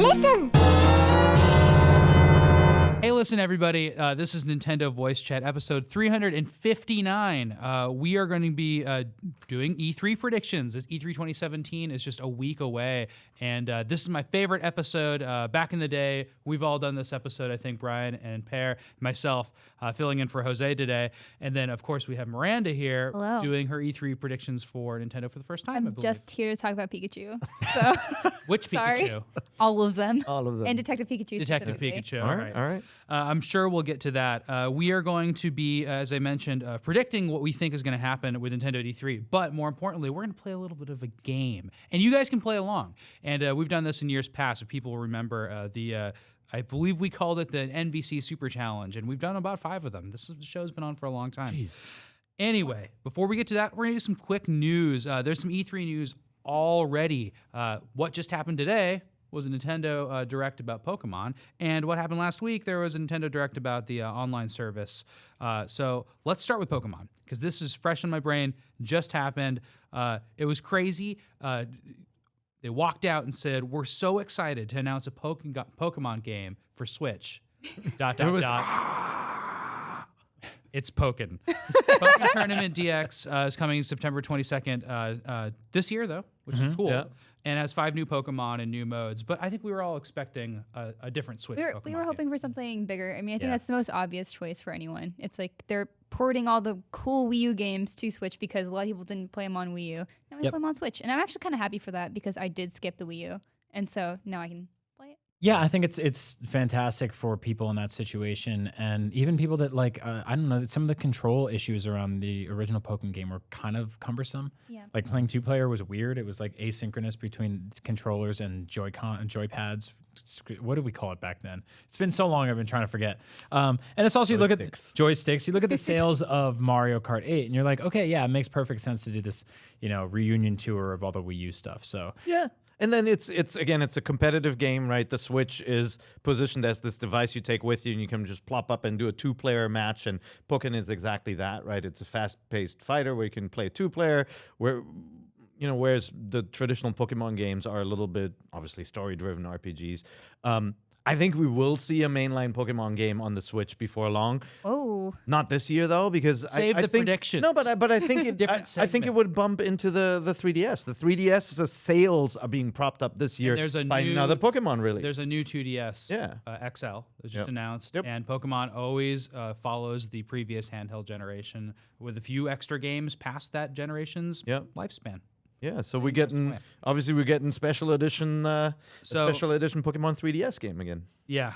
Listen! Hey, listen, everybody. This is Nintendo Voice Chat, episode 359. We are going to be doing E3 predictions. E3 2017 is just a week away, and this is my favorite episode. Back in the day, we've all done this episode, I think, Brian and Pear, myself, filling in for Jose today. And then, of course, we have Miranda here doing her E3 predictions for Nintendo for the first time, I believe. Just here to talk about Pikachu. So Which Pikachu? All of them. All of them. And Detective Pikachu. Detective Pikachu. All right. I'm sure we'll get to that. We are going to be, as I mentioned, predicting what we think is going to happen with Nintendo D3. But more importantly, we're going to play a little bit of a game. And you guys can play along. And we've done this in years past. If people remember I believe we called it the NBC Super Challenge. And we've done about 5 of them. The show's been on for a long time. Jeez. Anyway, before we get to that, we're going to do some quick news. There's some E3 news already. What just happened today was a Nintendo Direct about Pokemon. And what happened last week, there was a Nintendo Direct about the online service. So let's start with Pokemon, because this is fresh in my brain, just happened. It was crazy. They walked out and said, we're so excited to announce a Pokemon game for Switch. ... It's Pokken. Pokken Tournament DX is coming September 22nd this year, though, which is cool. Yeah. And has 5 new Pokemon and new modes. But I think we were all expecting a different Switch Pokemon We were hoping game. for something bigger. I mean, I think that's the most obvious choice for anyone. It's like they're porting all the cool Wii U games to Switch because a lot of people didn't play them on Wii U. Now we play them on Switch. And I'm actually kind of happy for that because I did skip the Wii U. And so now I can play it. Yeah, I think it's fantastic for people in that situation, and even people that I don't know, some of the control issues around the original Pokemon game were kind of cumbersome. Yeah. Like playing 2-player was weird. It was like asynchronous between controllers and Joy-Con and Joypads. What did we call it back then? It's been so long, I've been trying to forget. And it's also, you look at joysticks, you look at the sales of Mario Kart 8, and you're like, okay, yeah, it makes perfect sense to do this, reunion tour of all the Wii U stuff. So yeah. And then it's a competitive game, right? The Switch is positioned as this device you take with you, and you can just plop up and do a 2-player match. And Pokken is exactly that, right? It's a fast-paced fighter where you can play 2-player. Whereas the traditional Pokemon games are a little bit obviously story-driven RPGs. I think we will see a mainline Pokemon game on the Switch before long. Oh, not this year though, because I think predictions. No, but I think I think it would bump into the 3DS. The 3DS sales are being propped up this year by another Pokemon release. There's a new 2DS XL that was just announced, and Pokemon always follows the previous handheld generation with a few extra games past that generation's lifespan. Yeah, so we're getting special edition Pokemon 3DS game again. Yeah,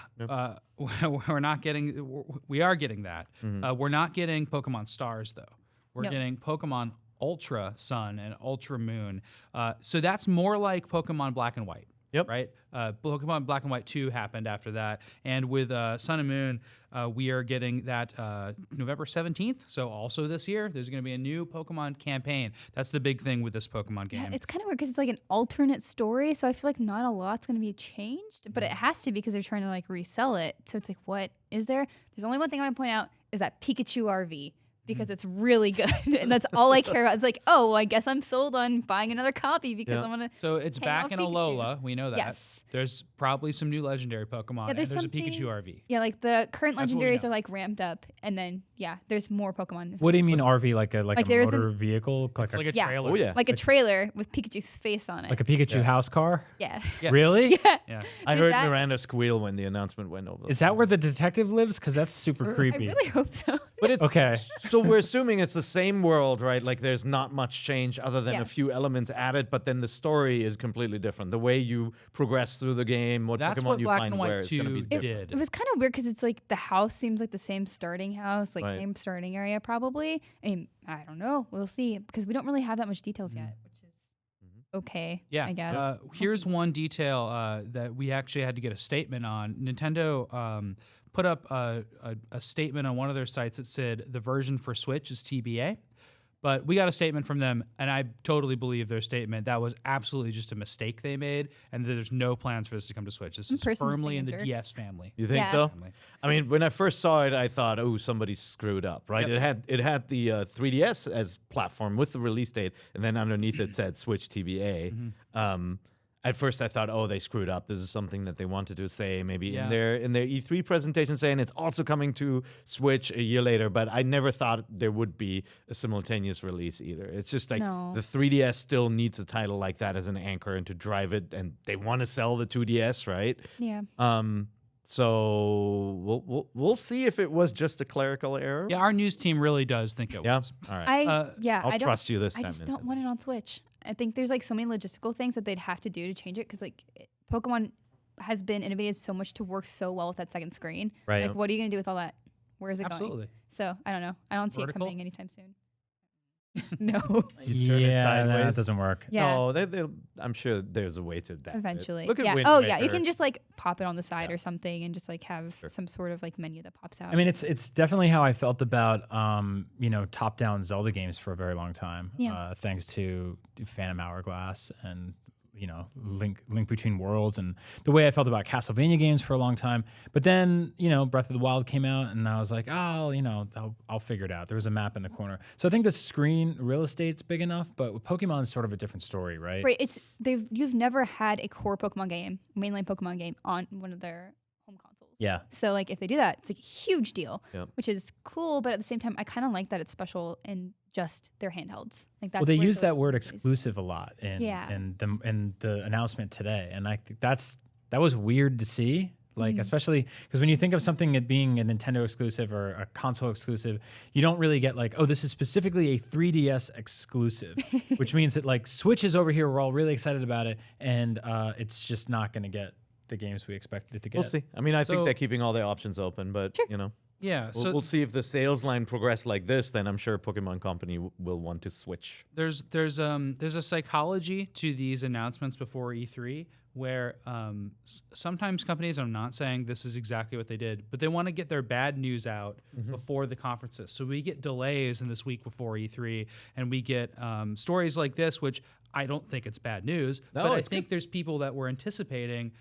we are getting that. Mm-hmm. We're not getting Pokemon Stars though. We're getting Pokemon Ultra Sun and Ultra Moon. So that's more like Pokemon Black and White. Yep. Right. Pokemon Black and White 2 happened after that, and with Sun and Moon, we are getting that November 17th. So also this year, there's going to be a new Pokemon campaign. That's the big thing with this Pokemon game. Yeah, it's kind of weird because it's like an alternate story, so I feel like not a lot's going to be changed, but it has to because they're trying to resell it. So it's like, what is there? There's only one thing I want to point out is that Pikachu RV. Because it's really good, and that's all I care about. It's like, oh, well, I guess I'm sold on buying another copy because I'm gonna. So it's back in Alola. We know that. Yes. There's probably some new legendary Pokemon. Yeah, there's a Pikachu RV. Yeah, like the current legendaries are ramped up, and then there's more Pokemon. What do you mean RV? Like a motor vehicle? Like a trailer. Oh yeah. Like a trailer with Pikachu's face on it. Like a Pikachu house car? Yeah. Really? Yeah. I heard Miranda squeal when the announcement went over. Is that where the detective lives? Because that's super creepy. I really hope so. But it's okay. So we're assuming it's the same world, right? Like there's not much change other than a few elements added, but then the story is completely different. The way you progress through the game, That's Pokemon what you Black find and White where is going to be different. It was kind of weird because it's like the house seems like the same starting house, same starting area probably. I mean, I don't know. We'll see because we don't really have that much details yet, which is okay, I guess. Here's one detail that we actually had to get a statement on. Nintendo put up a statement on one of their sites that said the version for Switch is TBA. But we got a statement from them, and I totally believe their statement. That was absolutely just a mistake they made, and there's no plans for this to come to Switch. This is firmly in the DS family. You think so? I mean, when I first saw it, I thought, oh, somebody screwed up, right? Yep. It had the 3DS as platform with the release date, and then underneath it said Switch TBA. at first I thought, oh, they screwed up. This is something that they wanted to say maybe in Yeah. their E3 presentation, saying it's also coming to Switch a year later. But I never thought there would be a simultaneous release either. It's just like No. the 3DS still needs a title like that as an anchor and to drive it, and they want to sell the 2DS, right? Yeah. So we'll see if it was just a clerical error. Yeah, our news team really does think it Yeah. was. All right. I I'll don't trust you this I time. just don't Nintendo. want it on Switch. I think there's like so many logistical things that they'd have to do to change it because like Pokemon has been innovated so much to work so well with that second screen. Right. Like, what are you gonna do with all that? Where is it Absolutely. going? So I don't know. I don't see Vertical? it coming anytime soon. No. You turn it yeah, sideways. that doesn't work. Yeah. No, I'm sure there's a way to adapt it. Eventually. Look at yeah. Wind Oh yeah. You Waker. can just like pop it on the side Yeah. or something and just like have some sort of like menu that pops out. I mean, it's definitely how I felt about top-down Zelda games for a very long time. Yeah. Thanks to Phantom Hourglass and Link Between Worlds, and the way I felt about Castlevania games for a long time. But then Breath of the Wild came out, and I was like, oh, I'll figure it out. There was a map in the corner, so I think the screen real estate's big enough. But with Pokemon, it's sort of a different story, right? right. You've never had a core Pokemon game, mainline Pokemon game on one of their home consoles. Yeah. So like if they do that, it's like a huge deal, Yep. which is cool. But at the same time, I kind of like that it's special in just their handhelds. Like that's Well, they where use the that word is. exclusive a lot in Yeah. the announcement today, and I think that was weird to see. Like Mm-hmm. especially because when you think of something as being a Nintendo exclusive or a console exclusive, you don't really get like, oh, this is specifically a 3DS exclusive, which means that like Switch is over here. We're all really excited about it, and it's just not going to get the games we expected it to get. We'll see. I mean, I think So- they're keeping all their options open, but Yeah. we'll, So we'll see if the sales line progress like this. Then I'm sure Pokemon Company will want to switch. there's a psychology to these announcements before E3 where sometimes companies, I'm not saying this is exactly what they did, but they want to get their bad news out before the conferences. So we get delays in this week before E3, and we get stories like this, which I don't think it's bad news, No, but I it's think there's people that were anticipating,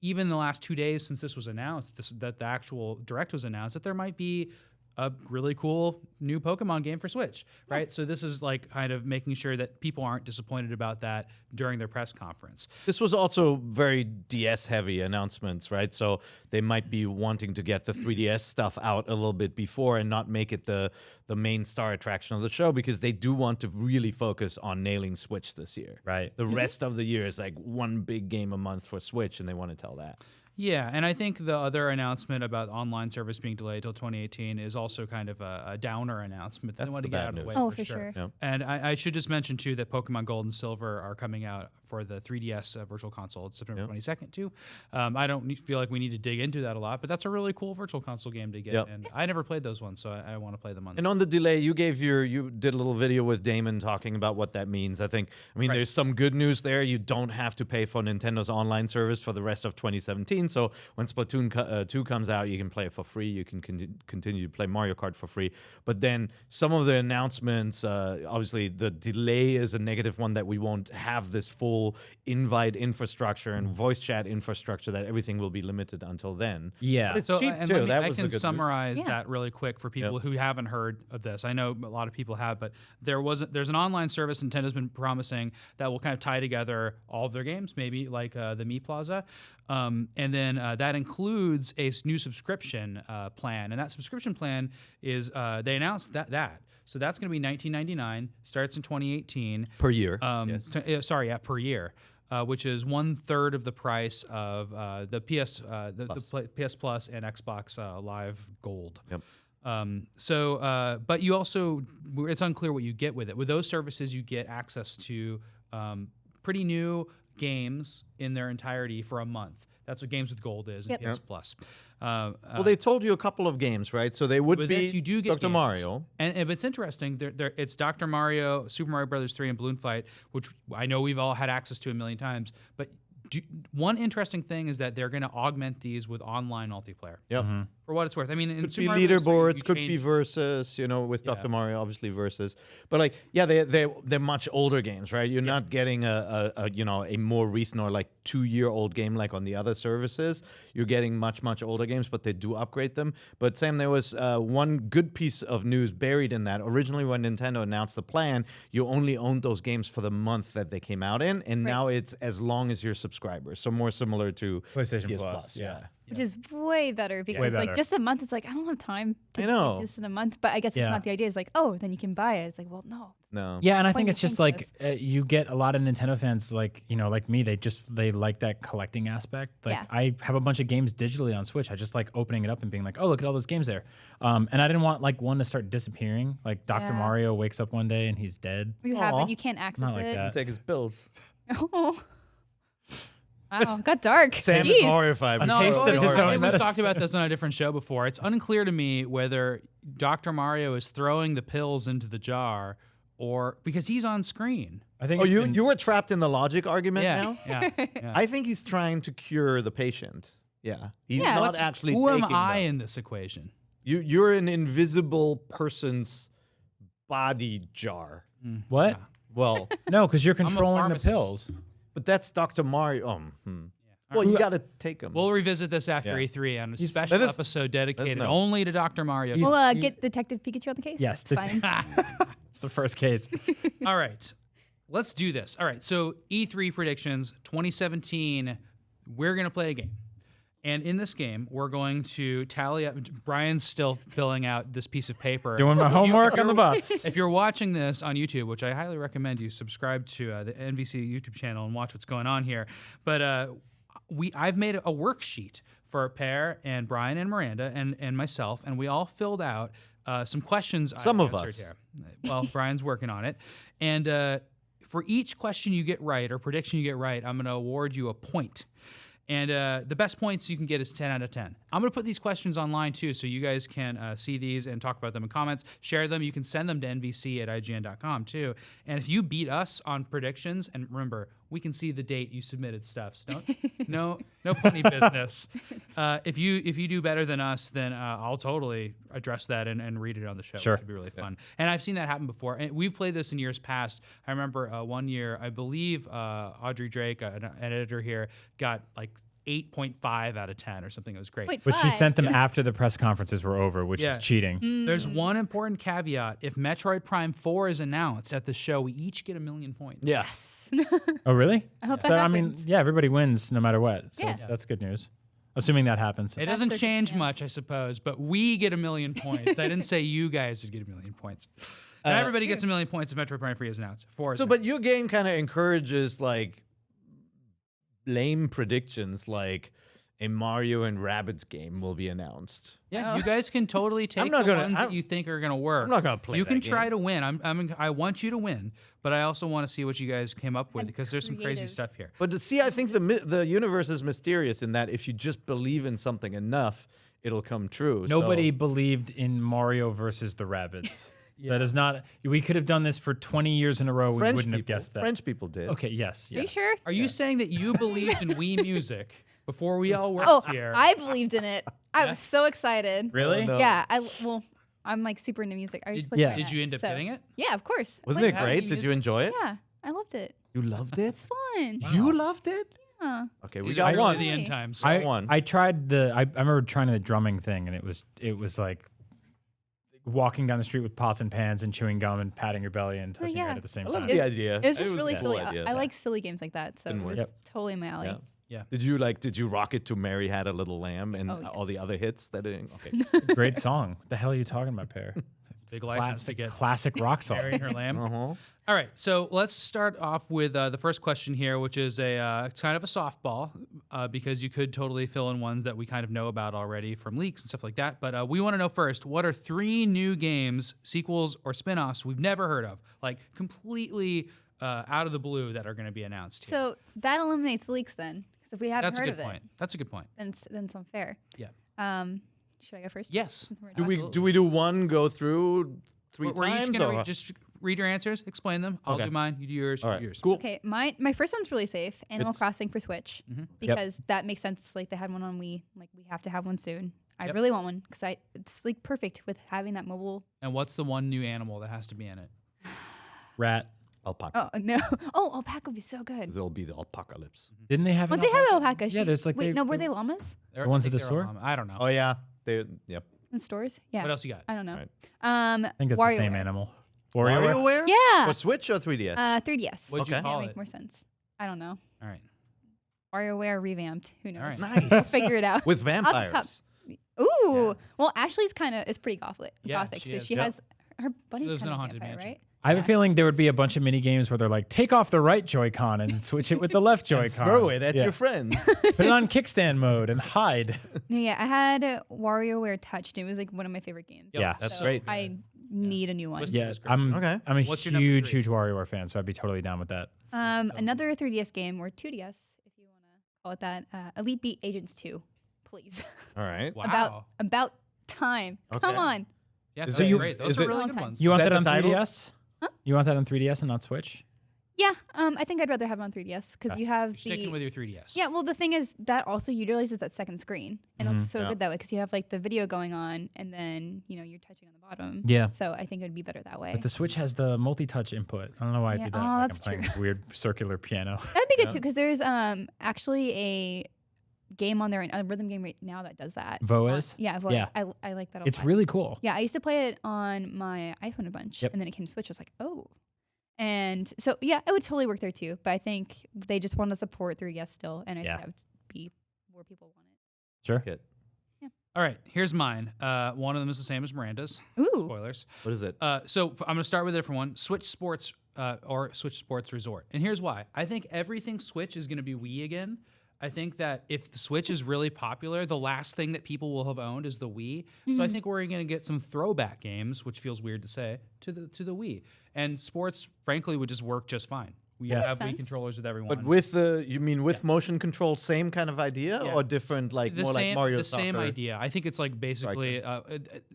even the last 2 days since this was announced, that the actual Direct was announced, that there might be a really cool new Pokemon game for Switch, right? So this is like kind of making sure that people aren't disappointed about that during their press conference. This was also very DS heavy announcements, right? So they might be wanting to get the 3DS stuff out a little bit before and not make it the main star attraction of the show, because they do want to really focus on nailing Switch this year. Right. The rest of the year is like one big game a month for Switch, and they want to tell that. Yeah, and I think the other announcement about online service being delayed till 2018 is also kind of a downer announcement. They That's want the to get bad out of the news. way Oh, for for sure. sure. Yep. And I should just mention too that Pokemon Gold and Silver are coming out for the 3DS Virtual Console. It's September 22nd too. I don't feel like we need to dig into that a lot, but that's a really cool Virtual Console game to get. Yep. And I never played those ones, so I want to play them on. And on the delay, you did a little video with Damon talking about what that means. I mean, Right. there's some good news there. You don't have to pay for Nintendo's online service for the rest of 2017. So when Splatoon 2 comes out, you can play it for free. You can continue to play Mario Kart for free. But then some of the announcements, obviously the delay is a negative one, that we won't have this full invite infrastructure and voice chat infrastructure, that everything will be limited until then. Yeah. It's So cheap and too. let me- That I was the can good news. summarize Yeah. that really quick for people who haven't heard of this. I know a lot of people have, but there's an online service Nintendo's been promising that will kind of tie together all of their games, maybe like the Mi Plaza, and then that includes a new subscription plan, and that subscription plan is they announced that. So that's going to be $19.99. Starts in 2018 Per year. yes. Per year, which is 1/3 of the price of the PS Plus and Xbox Live Gold. Yep. But you also, it's unclear what you get with it. With those services, you get access to pretty new games in their entirety for a month. That's what Games with Gold is in Yep. PS Plus. Well, they told you a couple of games, right? So they would With be this, you do get Dr. games. Mario. And it's interesting. It's Dr. Mario, Super Mario Brothers 3, and Balloon Fight, which I know we've all had access to a million times. But one interesting thing is that they're going to augment these with online multiplayer. Yep. For for what it's worth. I mean, in Could be Super Mario Bros. 3, leaderboards, you could be change- versus, with Yeah. Dr. Mario, obviously versus. But like, yeah, they're much older games, right? You're not getting a more recent or like 2-year-old game like on the other services. You're getting much older games, but they do upgrade them. But Sam, there was one good piece of news buried in that. Originally, when Nintendo announced the plan, you only owned those games for the month that they came out in, and now it's as long as you're subscribers. So more similar to PlayStation PS Plus. Yeah. Which is way better because better. like just a month, it's like I don't have time to I know. make this in a month. But I guess Yeah. it's not the idea. It's like, oh, then you can buy it. It's like, well, no. no. Yeah, and I Point think to it's just think like you get a lot of Nintendo fans like like me. They like that collecting aspect. Like Yeah. I have a bunch of games digitally on Switch. I just like opening it up and being like, oh, look at all those games there. And I didn't want like one to start disappearing. Like Dr. Yeah. Mario wakes up one day and he's dead. You have Aw. it. You can't access Not like it. that. Take his pills. Oh. Wow, got dark. Sam Jeez. is horrified. No, No, taste I've of his always- own we've medicine. talked about this on a different show before. It's unclear to me whether Dr. Mario is throwing the pills into the jar or because he's on screen. I think Oh, it's you been- you were trapped in the logic argument Yeah, now? yeah. I think he's trying to cure the patient. Yeah. He's Yeah, not what's- actually Who am taking I them. in this equation? You're an invisible person's body jar. what? Well, No, because you're a controlling the pharmacist. pills. but that's Dr. Mario. Well, you got to take them. We'll revisit this after Yeah. E3 on a special let us- episode dedicated know. only to Dr. Mario. We'll get Detective Pikachu on the case. Yes, It's fine. It's the first case. All right. Let's do this. All right. So E3 predictions 2017. We're going to play a game. And in this game, we're going to tally up. Brian's still filling out this piece of paper. Doing my homework on the bus. If you're watching this on YouTube, which I highly recommend you subscribe to the NVC YouTube channel and watch what's going on here. But I've made a worksheet for Pear and Brian and Miranda and myself, and we all filled out some questions. Some I've of answered us. Here. Well, Brian's working on it. And for each question you get right or prediction you get right, I'm going to award you a point. And the best points you can get is 10 out of 10. I'm going to put these questions online, too, so you guys can see these and talk about them in comments. Share them. You can send them to nvc@ign.com, too. And if you beat us on predictions, and remember, we can see the date you submitted stuff. So no funny business. If you do better than us, then I'll totally address that and read it on the show, Sure. which would be really fun. And I've seen that happen before. And we've played this in years past. I remember one year, I believe Audrey Drake, an editor here, got like 8.5 out of 10 or something. It was great. Wait, Which she five. sent them after the press conferences were over, which Yeah. is cheating. There's one important caveat. If Metroid Prime 4 is announced at the show, we each get 1,000,000 points. Yeah. Oh, really? I hope So, that I mean, happens. yeah, everybody wins no matter what. So Yeah. that's good news. Assuming that happens. It That's doesn't their change chance. much, I suppose, but we get 1,000,000 points. I didn't say you guys would get 1,000,000 points. And everybody gets 1,000,000 points if Metroid Prime 4 is announced. So, but your game kind of encourages like lame predictions, like a Mario and Rabbids game will be announced. Yeah, you guys can totally take not the gonna- ones that I'm- you think are going to work. I'm not gonna play You that can try game. to win. I want you to win, but I also want to see what you guys came up with I'm because there's some crazy creative. stuff here. But see, I think the universe is mysterious in that if you just believe in something enough, it'll come true. Nobody So, believed in Mario versus the Rabbids. That is not. We could have done this for 20 years in a row. We French wouldn't have people- guessed that. French people did. Okay. Yes. Are you yes. sure? Are you saying that you believed in Wii music before we all worked Oh, here? I believed in it. I was so excited. Really? Oh, no. Yeah. I'm like super into music. I was supposed to yeah. be Did you end up so- getting it? Yeah, of course. Wasn't Like, it how did great? you Did use you it? enjoy it? Yeah, I loved it. You loved it? It's fun. You loved it? Yeah. Okay, we These got are one. really the end times. I won. I tried the. I remember trying the drumming thing, and it was like walking down the street with pots and pans and chewing gum and patting your belly and touching your yeah. head at the same I love time. the It's- idea. It was just a really cool silly. idea. I like silly games like that, so Didn't it work. was totally my alley. Yeah. Did you rock it to Mary Had a Little Lamb and Oh, all the yes. other hits that it, okay. Great song. What the hell are you talking about, Pear? Big license to get Classic rock song. marrying her lamb. Uh-huh. All right, so let's start off with the first question here, which is it's kind of a softball because you could totally fill in ones that we kind of know about already from leaks and stuff like that. But we want to know first, what are 3 new games, sequels, or spin-offs we've never heard of, like completely out of the blue that are going to be announced here? So that eliminates leaks then, because if we haven't That's a heard good of it, point. That's a good point. then it's unfair. Yeah. Should I go first? Yes. Since we're Do we talking- do one go through 3 We're each times? going to or- just read your answers, explain them. I'll Okay. do mine. You do yours. all You right. do yours. Cool. Okay, my first one's really safe. Animal It's- Crossing for Switch, because that makes sense. Like they had one on Wii, like we have to have one soon. I really want one because it's like perfect with having that mobile. And what's the one new animal that has to be in it? Rat. Alpaca. Oh no! Oh, alpaca would be so good. It'll be the alpacalypse. Didn't they have? But an they have alpaca? alpacas. Yeah, there's like wait, they- no, were they- they llamas They're- The ones I at think the they're a store? llama. I don't know. Oh yeah, yep. in stores? Yeah. What else you got? I don't know. Right. I think it's the same WarioWare. animal. WarioWare. WarioWare? Yeah. Or Switch or 3DS? 3DS. What'd you Okay. call Make it? more sense. I don't know. All right. WarioWare revamped. Who knows? All right. We'll figure it out. With Off the top. vampires. Ooh. Well, Ashley's is pretty gothic. Yeah, gothic. she So is. she Yep. has her buddy's lives in kind a of haunted vampire, mansion. right? I have a feeling there would be a bunch of mini games where they're like, take off the right Joy-Con and switch it with the left Joy-Con. Throw it at Yeah. your friend. Put it on kickstand mode and hide. No, yeah, I had WarioWare Touched. It was like one of my favorite games. Yep, Yeah. That's So great. I need a new one. Listen- Yeah, description. Okay. I'm a What's your number huge, 3? huge WarioWare fan, so I'd be totally down with that. Another 3DS game or 2DS, if you want to call it that. Elite Beat Agents 2, please. All right. Wow. About time. Okay. Come on. Yeah, Is that's it- great. Those is are it- really Long good time. ones. You want that that on the title? 3DS? Huh? You want that on 3DS and not Switch? Yeah, I think I'd rather have it on 3DS because you have You're sticking the. with your 3DS. Yeah, well, the thing is that also utilizes that second screen, and it looks so Yeah. good that way because you have like the video going on, and then you're touching on the bottom. Yeah. So I think it would be better that way. But the Switch has the multi-touch input. I don't know why I Yeah. did that. Oh, like that's I'm playing true. weird circular piano. That'd be good Yeah. too because there's actually a game on there, a rhythm game right now that does that. Voez? Yeah, Voez. Yeah. I like that a It's lot. really cool. Yeah, I used to play it on my iPhone a bunch, Yep. and then it came to Switch. I was like, oh. And so, yeah, it would totally work there too. But I think they just want to support 3DS still, and I Yeah. think that would be where people want it. Sure. Good. All right, here's mine. One of them is the same as Miranda's. Ooh. Spoilers. What is it? So I'm going to start with a different one. Switch Sports or Switch Sports Resort. And here's why. I think everything Switch is going to be Wii again. I think that if the Switch is really popular, the last thing that people will have owned is the Wii. So I think we're going to get some throwback games, which feels weird to say, to the Wii. And sports, frankly, would just work just fine. We Yeah. have Wii Sense. controllers with everyone. But with you mean with motion control, same kind of idea Yeah. or different, like more like Mario the same Soccer? idea. I think it's like basically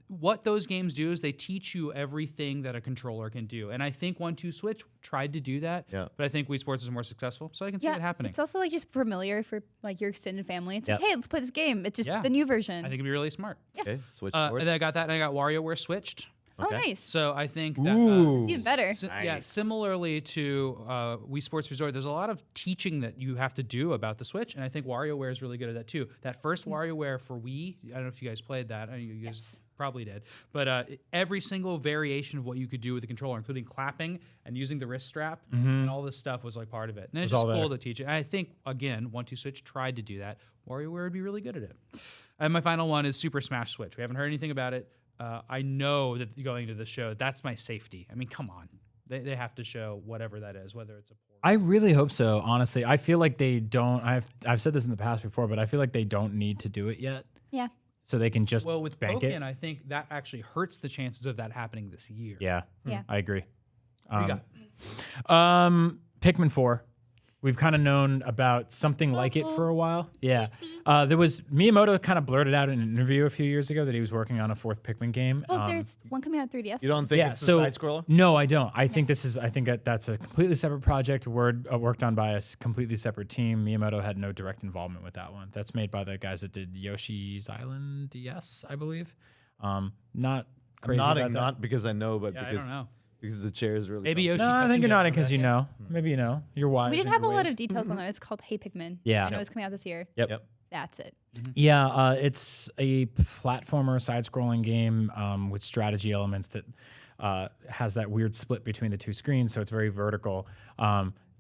what those games do is they teach you everything that a controller can do, and I think 1-2 Switch tried to do that. Yeah. But I think Wii Sports is more successful, so I can see it happening. It's also like just familiar for like your extended family. It's Yep. like, hey, let's play this game. It's just Yeah. the new version. I think it'd be really smart. Okay, Switch And forward. then I got that, and I got WarioWare Switched. Oh, Okay. nice. So I think that Ooh. It's even better. Yeah, Nice. similarly to Wii Sports Resort, there's a lot of teaching that you have to do about the Switch, and I think WarioWare is really good at that too. That first WarioWare for Wii, I don't know if you guys played that. I know you guys probably did, but every single variation of what you could do with the controller, including clapping and using the wrist strap, and all this stuff was like part of it. And it's Was just all cool there. to teach it. And I think again, 1-2 Switch tried to do that. WarioWare would be really good at it. And my final one is Super Smash Switch. We haven't heard anything about it. I know that going to the show, that's my safety. I mean, come on. They have to show whatever that is, whether it's a port. I really hope so, honestly. I feel like they don't. I've said this in the past before, but I feel like they don't need to do it yet. Yeah. So they can just Well, with bank Pokken, it. I think that actually hurts the chances of that happening this year. Yeah. Yeah. I agree. What you got? Pikmin 4. We've kind of known about something like it for a while. Yeah. There was Miyamoto kind of blurted out in an interview a few years ago that he was working on a fourth Pikmin game. Well, there's one coming out 3DS. You don't think Yeah, it's a so side scroller? no, I don't. I think that's a completely separate project, worked on by a completely separate team. Miyamoto had no direct involvement with that one. That's made by the guys that did Yoshi's Island DS, I believe. Not I'm crazy nodding, about that. not because I know, but Yeah, I because don't know. because the chair is really Maybe comfy. Yoshi. No, I cuts think you're into nodding it. because you know. Maybe you know. You're wise. We didn't in have a your lot ways. of details on that. It's called Hey Pikmin. Yeah. I know it's coming out this year. Yep. That's it. Yeah, it's a platformer side-scrolling game with strategy elements that has that weird split between the two screens, so it's very vertical.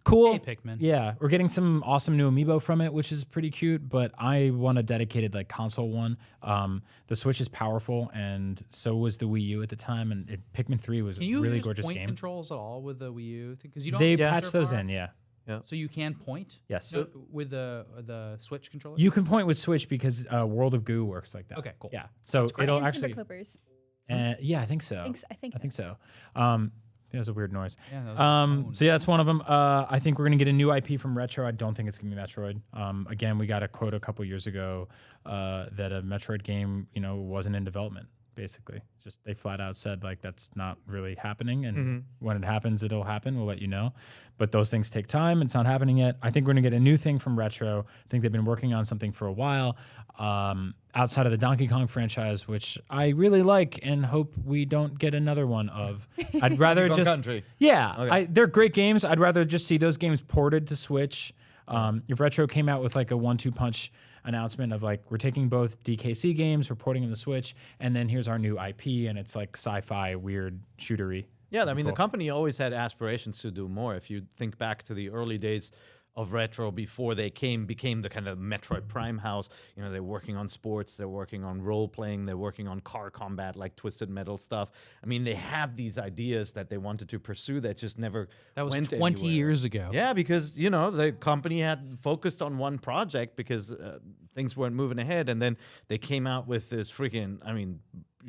Cool. Hey, Pikmin. Yeah, we're getting some awesome new amiibo from it, which is pretty cute, but I want a dedicated like console one. The Switch is powerful, and so was the Wii U at the time, and Pikmin 3 was Can a you really use gorgeous point game. controls at all with the Wii U? Because you don't. They have the patched those bar, in, yeah. so you can point. Yes. With the Switch controller. You can point with Switch because World of Goo works like that. Okay, cool. Yeah, so great. it'll And actually. Super Clippers. Yeah, I think so. I think I think so. That was a weird noise. Yeah, that was So yeah, that's one of them. I think we're gonna get a new IP from Retro. I don't think it's gonna be Metroid. Again, we got a quote a couple years ago that a Metroid game, wasn't in development. basically. It's just they flat out said like that's not really happening, and when it happens, it'll happen. We'll let you know. But those things take time. It's not happening yet. I think we're gonna get a new thing from Retro. I think they've been working on something for a while, outside of the Donkey Kong franchise, which I really like and hope we don't get another one of. I'd rather just Country. yeah, Okay. they're great games. I'd rather just see those games ported to Switch. If Retro came out with like a 1-2 punch announcement of like, we're taking both DKC games, we're porting them to Switch, and then here's our new IP, and it's like sci-fi, weird, shootery. Yeah, I mean, the Cool. company always had aspirations to do more. If you think back to the early days of Retro before they became the kind of Metroid Prime house, you know, they're working on sports, they're working on role-playing, they're working on car combat, like Twisted Metal stuff. I mean, they had these ideas that they wanted to pursue that just never That was went 20 anywhere. years ago. Yeah, because, you know, the company had focused on one project because things weren't moving ahead. And then they came out with this freaking, I mean,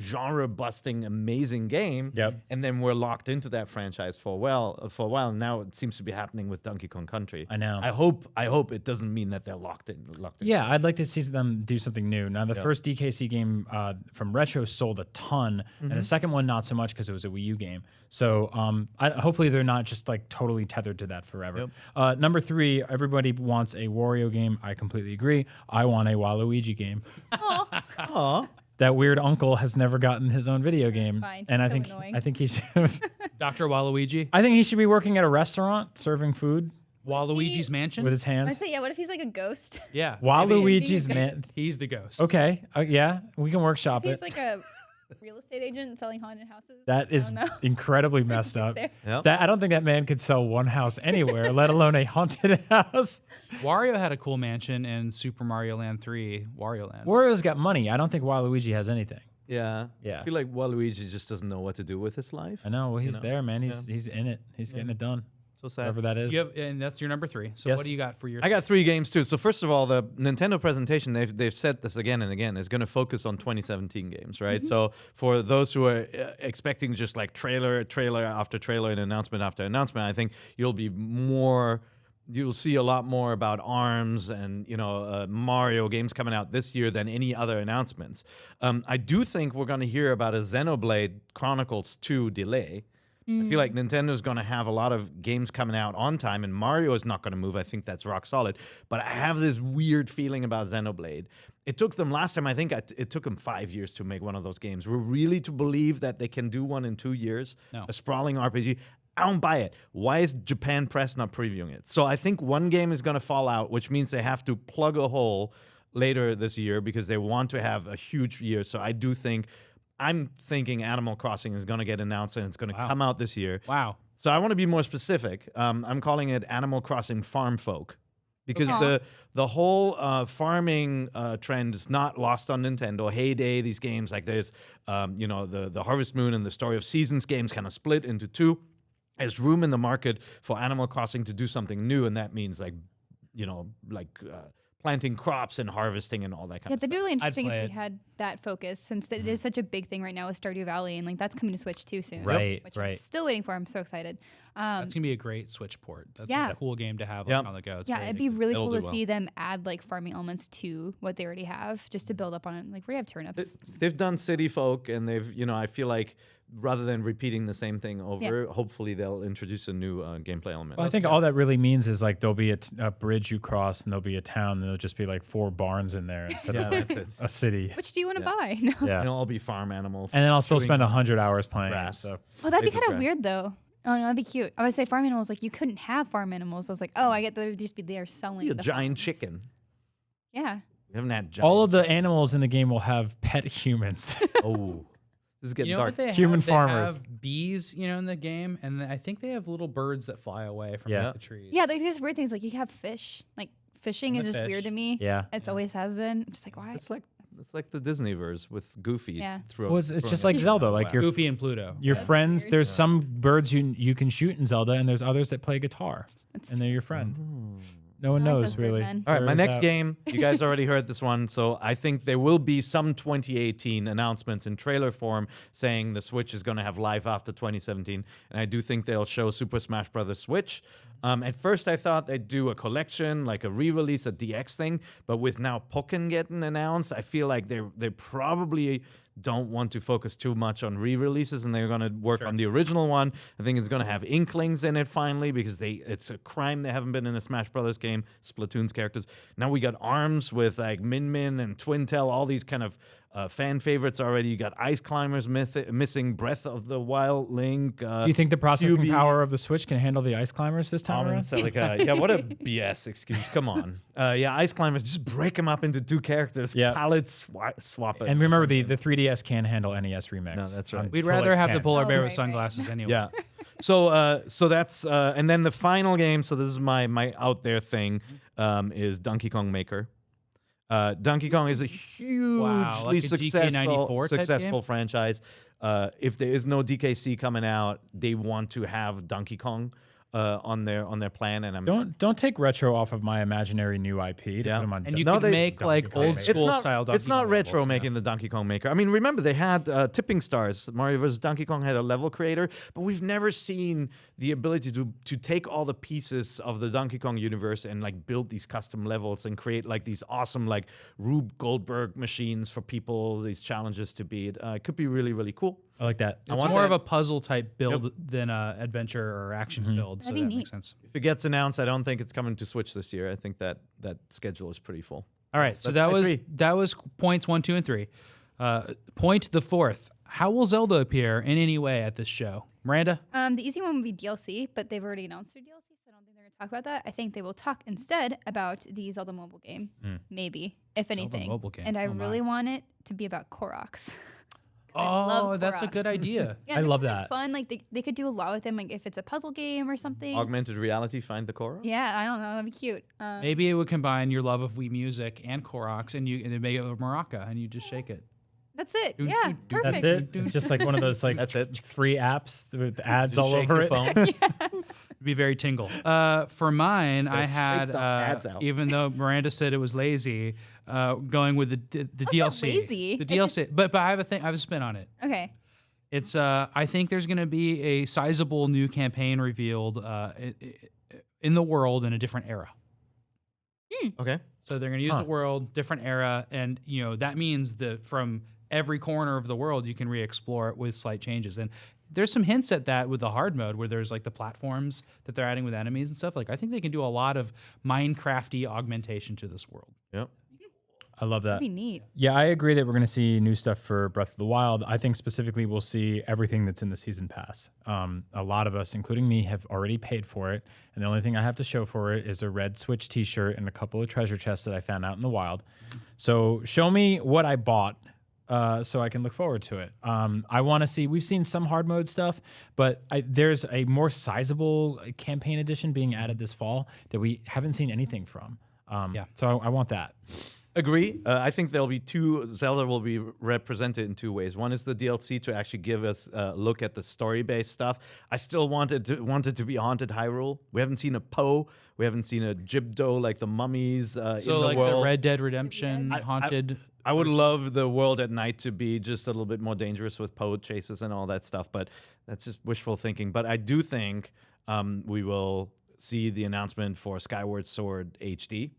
genre-busting, amazing game. Yep. And then we're locked into that franchise for a while. And now it seems to be happening with Donkey Kong Country. I know. I hope it doesn't mean that they're locked in. Yeah, I'd like to see them do something new. Now, the first DKC game from Retro sold a ton, and the second one not so much because it was a Wii U game. So hopefully they're not just like totally tethered to that forever. Number 3, everybody wants a Wario game. I completely agree. I want a Waluigi game. Aw. That weird uncle has never gotten his own video game, fine. and So annoying. I think he should. Dr. Waluigi, I think he should be working at a restaurant serving food Waluigi's Mansion. with his I hands. say, yeah. What if he's like a ghost? Yeah, Waluigi's Maybe- man. he's the ghost. Okay, yeah, we can workshop He's it. like a real estate agent selling haunted houses. That is I don't know. incredibly messed up. There. Yep. That I don't think that man could sell one house anywhere, let alone a haunted house. Wario had a cool mansion in Super Mario Land 3, Wario Land. Wario's got money. I don't think Waluigi has anything. Yeah. Yeah. I feel like Waluigi just doesn't know what to do with his life. I know. Well, he's know? there, man. He's in it. He's getting it done. So sad. Whatever that is. You have, and that's your number 3. So Yes. what do you got for your? I got 3 games too. So first of all, the Nintendo presentation, they've said this again and again, is going to focus on 2017 games, right? So for those who are expecting just like trailer after trailer and announcement after announcement, I think you'll see a lot more about ARMS and, you know, Mario games coming out this year than any other announcements. I do think we're going to hear about a Xenoblade Chronicles 2 delay. I feel like Nintendo's going to have a lot of games coming out on time, and Mario is not going to move. I think that's rock solid. But I have this weird feeling about Xenoblade. It took them last time, I think it took them 5 years to make one of those games. We're really to believe that they can do one in 2 years? No. A sprawling RPG? I don't buy it. Why is Japan Press not previewing it? So I think one game is going to fall out, which means they have to plug a hole later this year because they want to have a huge year. So I'm thinking Animal Crossing is going to get announced and it's going to come out this year. Wow. So I want to be more specific. I'm calling it Animal Crossing Farm Folk because Okay. the whole farming trend is not lost on Nintendo. Heyday, these games like there's the Harvest Moon and the Story of Seasons games kind of split into 2. There's room in the market for Animal Crossing to do something new, and that means planting crops and harvesting and all that kind Yeah, of that'd be stuff. really interesting play if it. we had that focus, since it is such a big thing right now with Stardew Valley, and like that's coming to Switch too soon. Right, Which I'm right. still waiting for. I'm so excited. That's gonna be a great Switch port. That's Yeah. a cool game to have Yep. on the go. It's Yeah, very it'd be really It'll cool do to well. see them add like farming elements to what they already have, just to build up on it. Like we already have turnips. They've done City Folk, and I feel like rather than repeating the same thing over, hopefully they'll introduce a new gameplay element. Well, I think all that really means is like there'll be a bridge you cross, and there'll be a town, and there'll just be like 4 barns in there instead Yeah, of like that's it. a city. Which do you want to buy? No. Yeah. And it'll all be farm animals. And then I'll still chewing spend 100 hours playing. grass. So Oh, that'd be Basic kind of grass. weird though. Oh no, that'd be cute. I would say farm animals. Like you couldn't have farm animals. I was like, oh, I get to just be there selling. Be a the giant farms. chicken. Yeah. We haven't had giant. all of the animals in the game will have pet humans. Oh, this is getting You know dark. what they Human have? They farmers. have bees, in the game, and I think they have little birds that fly away from Yeah. like, the trees. Yeah, like there's weird things. Like you have fish. Like fishing I'm is a just weird fish. to me. Yeah. It's always has been. I'm just like why? It's like the Disneyverse with Goofy. Yeah. Through Well, it's just like it. Zelda. Like your Goofy and Pluto. friends. weird. There's some birds you can shoot in Zelda, and there's others that play guitar, That's and they're your friend. Oh. No one I like knows those bird really. men. All right, my Where is next that? game, you guys already heard this one, so I think there will be some 2018 announcements in trailer form saying the Switch is going to have life after 2017, and I do think they'll show Super Smash Bros. Switch. At first, I thought they'd do a collection, like a re-release, a DX thing. But with now Pokken getting announced, I feel like they probably don't want to focus too much on re-releases, and they're going to work on the original one. I think it's going to have Inklings in it finally, because it's a crime they haven't been in a Smash Brothers game, Splatoon's characters. Now we got ARMS with like Min Min and Twintel, all these kind of fan favorites already. You got Ice Climbers missing Breath of the Wild Link. Do you think the processing QB. power of the Switch can handle the Ice Climbers this time around? Celica. Yeah, what a BS excuse. Come on. Yeah, Ice Climbers, just break them up into 2 characters. Yeah. Palette swap it. And remember, the 3DS can handle NES Remix. No, that's right. We'd until it rather have the can't. polar bear Oh, with right. sunglasses anyway. Yeah. So that's and then the final game. So this is my out there thing. Is Donkey Kong Maker. Donkey Kong is a hugely like a DK94 type successful game? franchise. If there is no DKC coming out, they want to have Donkey Kong on their plan. And I'm Don't take retro off of my imaginary new IP. To Yeah. put 'em on And you Donkey could Kong make like Kong old Maker. school style Donkey It's not Kong retro levels, making the Donkey Kong Maker. I mean, remember they had Tipping Stars. Mario vs. Donkey Kong had a level creator, but we've never seen the ability to take all the pieces of the Donkey Kong universe and like build these custom levels and create like these awesome like Rube Goldberg machines for people, these challenges to beat. It could be really, really cool. I like that. It's more of a puzzle type build than a adventure or action build, so That'd that be makes neat. sense. If it gets announced, I don't think it's coming to Switch this year. I think that schedule is pretty full. All right, so That's my 3. that was points 1, 2, and 3. Point the 4th. How will Zelda appear in any way at this show, Miranda? The easy one would be DLC, but they've already announced their DLC, so I don't think they're going to talk about that. I think they will talk instead about the Zelda mobile game, maybe, if Zelda anything. mobile game. And I Oh my. really want it to be about Koroks. I Oh, love that's a Koroks. good idea. Yeah, I they're love kinda that. Fun, like they could do a lot with them, like if it's a puzzle game or something. Augmented reality, find the core. Yeah, I don't know, that'd be cute. Maybe it would combine your love of Wii music and Koroks, and it make it a maraca, and you just shake it. That's it. Do, Yeah, do, do. perfect. That's it. It's just like one of those like That's it. free apps with ads Just all shake over your it. phone. It'd be very tingle. For mine, I shake had the ads out. even though Miranda said it was lazy, going with the DLC. lazy. The It's DLC, but I have a thing. I have a spin on it. Okay. It's I think there's going to be a sizable new campaign revealed in the world in a different era. Okay. So they're going to use the world, different era, and that means that from every corner of the world you can re-explore it with slight changes. And there's some hints at that with the hard mode, where there's like the platforms that they're adding with enemies and stuff. Like I think they can do a lot of Minecrafty augmentation to this world. Yep. I love that. That'd be neat. Yeah, I agree that we're going to see new stuff for Breath of the Wild. I think specifically we'll see everything that's in the season pass. A lot of us, including me, have already paid for it, and the only thing I have to show for it is a red Switch T-shirt and a couple of treasure chests that I found out in the wild. So show me what I bought, so I can look forward to it. I want to see. We've seen some hard mode stuff, but there's a more sizable campaign edition being added this fall that we haven't seen anything from. So I want that. Agree. I think there'll be Zelda will be represented in 2 ways. One is the DLC to actually give us a look at the story-based stuff. I still wanted to be Haunted Hyrule. We haven't seen a Poe. We haven't seen a Jibdo like the mummies in the So like world. the Red Dead Redemption haunted. I would love the world at night to be just a little bit more dangerous with Poe chases and all that stuff, but that's just wishful thinking. But I do think we will see the announcement for Skyward Sword HD.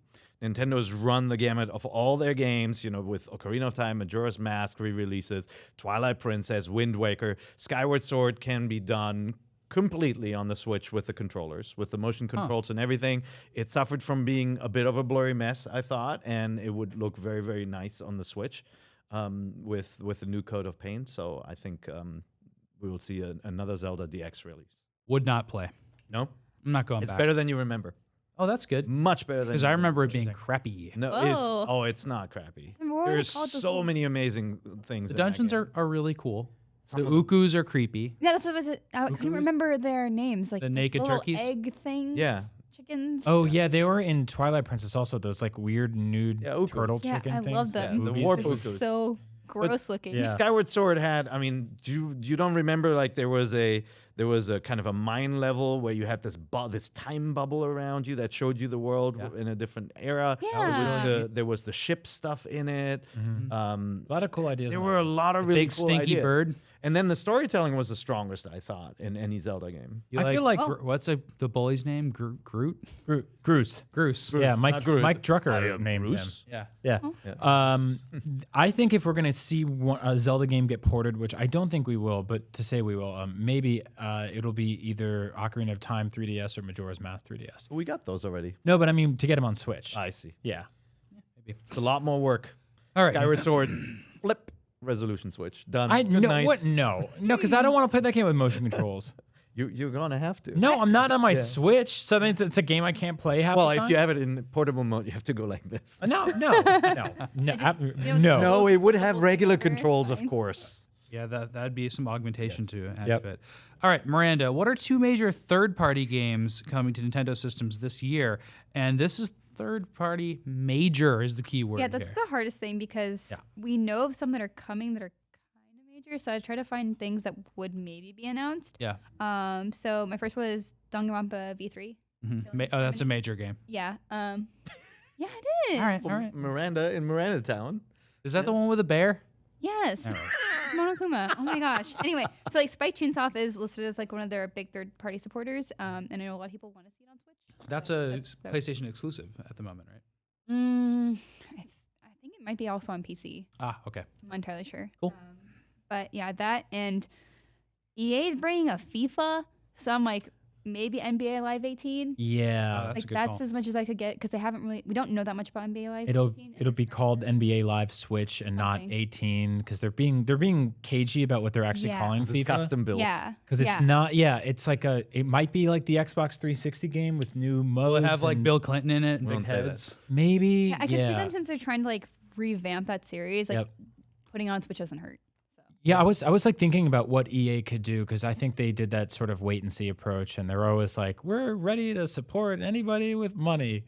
Nintendo's run the gamut of all their games, with Ocarina of Time, Majora's Mask re-releases, Twilight Princess, Wind Waker. Skyward Sword can be done completely on the Switch with the controllers, with the motion controls and everything. It suffered from being a bit of a blurry mess, I thought, and it would look very, very nice on the Switch with a new coat of paint. So I think we will see another Zelda DX release. Would not play. No? I'm not going It's back. better than you remember. Oh, that's good. Much better than Because you I remember it being crappy. No, Whoa. it's not crappy. And what were they There's called, those so little- many amazing things. The in that dungeons game. are really cool. Some The of them- Ukus are creepy. Yeah, that's what I was. I couldn't remember their names. Like The those naked little turkeys? egg things. Yeah. Chickens. Oh yeah, they were in Twilight Princess also. Those like weird nude Yeah, Uku. turtle Yeah, chicken I things. love them. the Movies. warp They're Ukus. so gross looking. yeah. Skyward Sword had. I mean, you don't remember like there was There was a kind of a mine level where you had this time bubble around you that showed you the world in a different era. Yeah. There was the ship stuff in it. A lot of cool ideas. There in were that. a lot of really Big cool stinky ideas. bird. And then the storytelling was the strongest, I thought, in any Zelda game. You I feel like what's the bully's name? Groot? Groose. Groose. Yeah, not Mike Groot. Drucker I am named him. Bruce. Yeah. Yeah. I think if we're gonna see a Zelda game get ported, which I don't think we will, but to say we will, maybe it'll be either Ocarina of Time 3DS or Majora's Mask 3DS. We got those already. No, but I mean to get them on Switch. I see. Yeah. It's a lot more work. All right. Skyward Sword, flip, resolution switch, done. I Good no night. what no because I don't want to play that game with motion controls. You're gonna have to. No, I'm not on my Switch, so then it's a game I can't play half Well, the if time. you have it in portable mode, you have to go like this. No. No, it would have regular Controller, controls, of fine. course. Yeah, that'd be some augmentation to add Yep. to it. All right, Miranda, what are 2 major third-party games coming to Nintendo systems this year? And this is third-party major is the key word Yeah, that's here. the hardest thing because we know of some that are coming that are kind of major. So I try to find things that would maybe be announced. Yeah. So my first was Danganronpa V3. Oh, that's a major game. Yeah. Yeah, it is. All right. Miranda in Miranda Town. Is that the one with a bear? Yes. Monokuma. Oh my gosh. Anyway, so like Spike Chunsoft is listed as like one of their big third-party supporters, and I know a lot of people want to see it on Switch. That's so a that's- PlayStation exclusive at the moment, right? I think it might be also on PC. Ah, okay. I'm not entirely sure. Cool. But yeah, that and EA is bringing a FIFA, so I'm like maybe NBA Live 18. Yeah. That's a Like good that's call. as much as I could get because we don't know that much about NBA Live. It'll 18. be called NBA Live Switch and not Something. 18 because they're being cagey about what they're actually Yeah. calling It's FIFA. custom built. Yeah. Because it's not, it's like it might be like the Xbox 360 game with new modes. Will it have like and Bill Clinton in it and We big won't say that. heads? Maybe. Yeah, I can see them since they're trying to like revamp that series. Like Yep. putting it on Switch doesn't hurt. So. Yeah, I was like thinking about what EA could do because I think they did that sort of wait and see approach, and they're always like, "We're ready to support anybody with money,"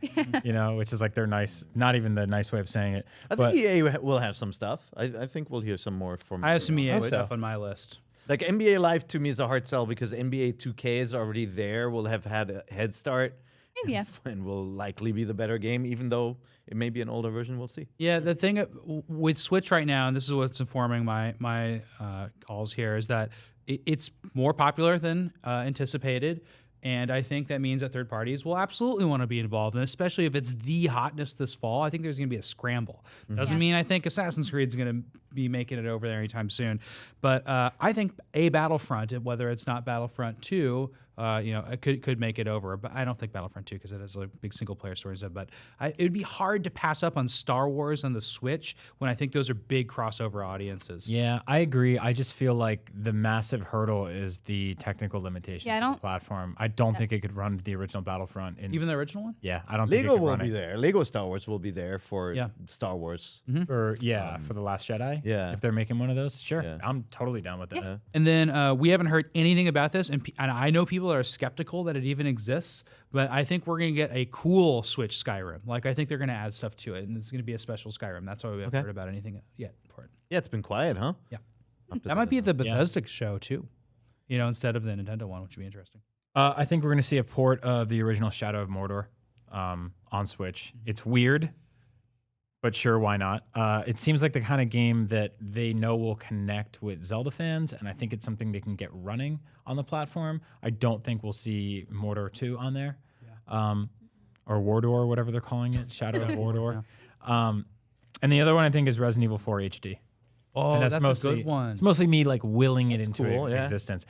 which is like their nice, not even the nice way of saying it. I but think EA will have some stuff. I think we'll hear some more from. I have some EA hope so. stuff on my list. Like NBA Live to me is a hard sell because NBA 2K is already there. Will have had a head start. Maybe, yeah. And will likely be the better game, even though it may be an older version. We'll see. Yeah, the thing with Switch right now, and this is what's informing my calls here, is that it's more popular than anticipated. And I think that means that third parties will absolutely want to be involved, and especially if it's the hotness this fall. I think there's going to be a scramble. Doesn't mean I think Assassin's Creed is going to be making it over there anytime soon, but I think a Battlefront, whether it's not Battlefront 2, it could make it over. But I don't think Battlefront 2 because it has a big single player story. But it would be hard to pass up on Star Wars on the Switch when I think those are big crossover audiences. yeah, I agree. I just feel like the massive hurdle is the technical limitations Yeah, I of the don't- platform. I don't think it could run the original Battlefront. Even the original one? yeah, I don't think it Lego could will run be it. there. Lego Star Wars will be there for Yeah. Star Wars. For for the Last Jedi. yeah. if they're making one of those, sure, Yeah. I'm totally down with that. Yeah. And then we haven't heard anything about this, and I know people that are skeptical that it even exists, but I think we're going to get a cool Switch Skyrim. Like, I think they're going to add stuff to it, and it's going to be a special Skyrim. That's why we haven't heard about anything yet for it. Yeah, it's been quiet, huh? Yeah. Up to That might be at the Yeah. Bethesda show, too, instead of the Nintendo one, which would be interesting. I think we're going to see a port of the original Shadow of Mordor on Switch. It's weird, but sure, why not? It seems like the kind of game that they know will connect with Zelda fans, and I think it's something they can get running on the platform. I don't think we'll see Mordor 2 on there, or Wardor, whatever they're calling it, Shadow of Mordor. And the other one I think is Resident Evil 4 HD. Oh, And that's mostly, a good one. It's mostly me like willing it into cool, yeah. existence.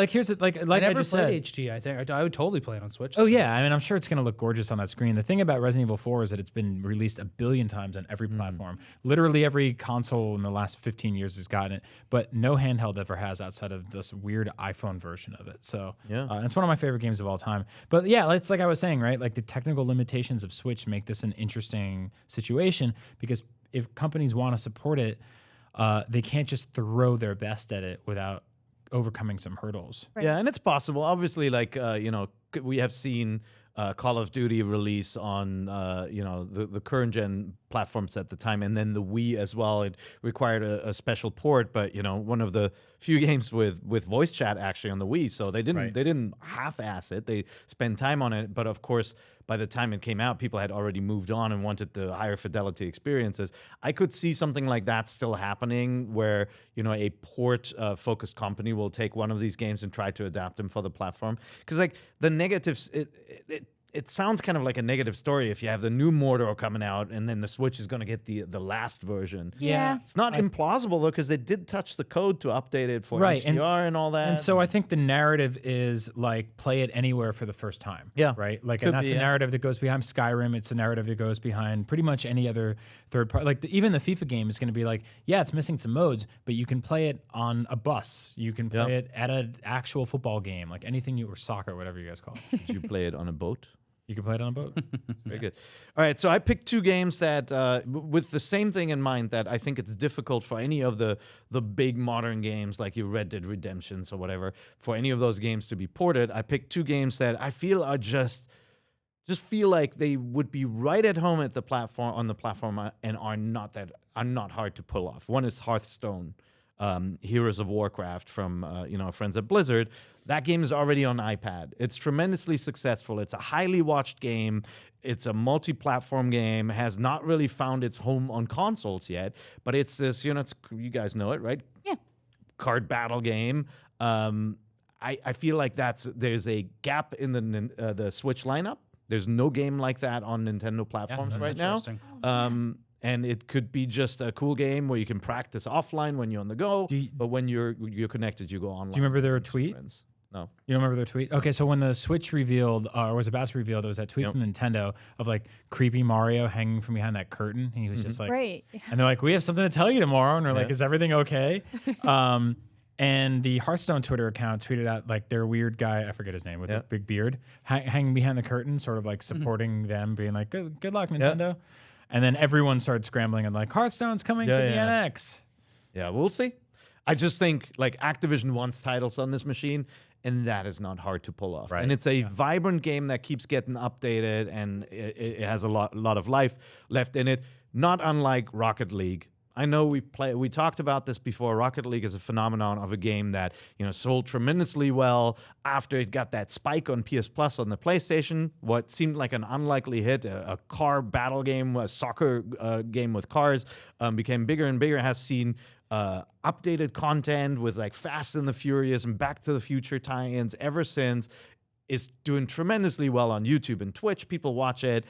Here's the, like I I never just played said. HD. I think I would totally play it on Switch. Oh yeah, I mean I'm sure it's gonna look gorgeous on that screen. The thing about Resident Evil 4 is that it's been released a billion times on every platform. Literally every console in the last 15 years has gotten it, but no handheld ever has outside of this weird iPhone version of it. So Yeah. and it's one of my favorite games of all time. But yeah, it's like I was saying, right? Like the technical limitations of Switch make this an interesting situation because if companies want to support it, they can't just throw their best at it without overcoming some hurdles. Right. Yeah, and it's possible. Obviously, like we have seen Call of Duty release on the current gen platforms at the time, and then the Wii as well. It required a special port, but one of the few games with voice chat actually on the Wii, so they didn't half-ass it. They spent time on it, but of course, by the time it came out, people had already moved on and wanted the higher fidelity experiences. I could see something like that still happening, where a port-focused company will take one of these games and try to adapt them for the platform. Because like the negatives, it sounds kind of like a negative story if you have the new Mordor coming out and then the Switch is going to get the last version. Yeah. It's not implausible, though, because they did touch the code to update it for HDR and all that. And so I think the narrative is like play it anywhere for the first time. Yeah. Right? Like, Could and that's be, the narrative that goes behind Skyrim. It's the narrative that goes behind pretty much any other third party. Like even the FIFA game is going to be like, yeah, it's missing some modes, but you can play it on a bus. You can play it at an actual football game, like anything or soccer, whatever you guys call it. Did you play it on a boat? You can play it on a boat. Very good. All right, so I picked two games that, with the same thing in mind, that I think it's difficult for any of the big modern games like your Red Dead Redemptions or whatever, for any of those games to be ported. I picked two games that I feel are just feel like they would be right at home at the platform and are not hard to pull off. One is Hearthstone. Heroes of Warcraft from friends at Blizzard. That game is already on iPad. It's tremendously successful. It's a highly watched game. It's a multi-platform game. Has not really found its home on consoles yet, but it's this, you guys know it, right? Yeah. Card battle game. I feel like there's a gap in the Switch lineup. There's no game like that on Nintendo platforms right now. And it could be just a cool game where you can practice offline when you're on the go, but when you're connected, you go online. Do you remember their tweet? Friends. No. You don't remember their tweet? Okay, so when the Switch revealed, or was about to reveal, there was that tweet from Nintendo of like creepy Mario hanging from behind that curtain. And he was just like, Right. And they're like, we have something to tell you tomorrow. And they're like, is everything okay? And the Hearthstone Twitter account tweeted out like their weird guy, I forget his name, with the big beard, hanging behind the curtain, sort of like supporting them, being like, good luck, Nintendo. And then everyone started scrambling and like, Hearthstone's coming to the NX. Yeah, we'll see. I just think like Activision wants titles on this machine, and that is not hard to pull off. Right. And it's a vibrant game that keeps getting updated, and it has a lot of life left in it, not unlike Rocket League. I know we talked about this before. Rocket League is a phenomenon of a game that sold tremendously well after it got that spike on PS Plus on the PlayStation. What seemed like an unlikely hit, a car battle game, a soccer game with cars, became bigger and bigger. Has seen updated content with like Fast and the Furious and Back to the Future tie-ins ever since. Is doing tremendously well on YouTube and Twitch. People watch it.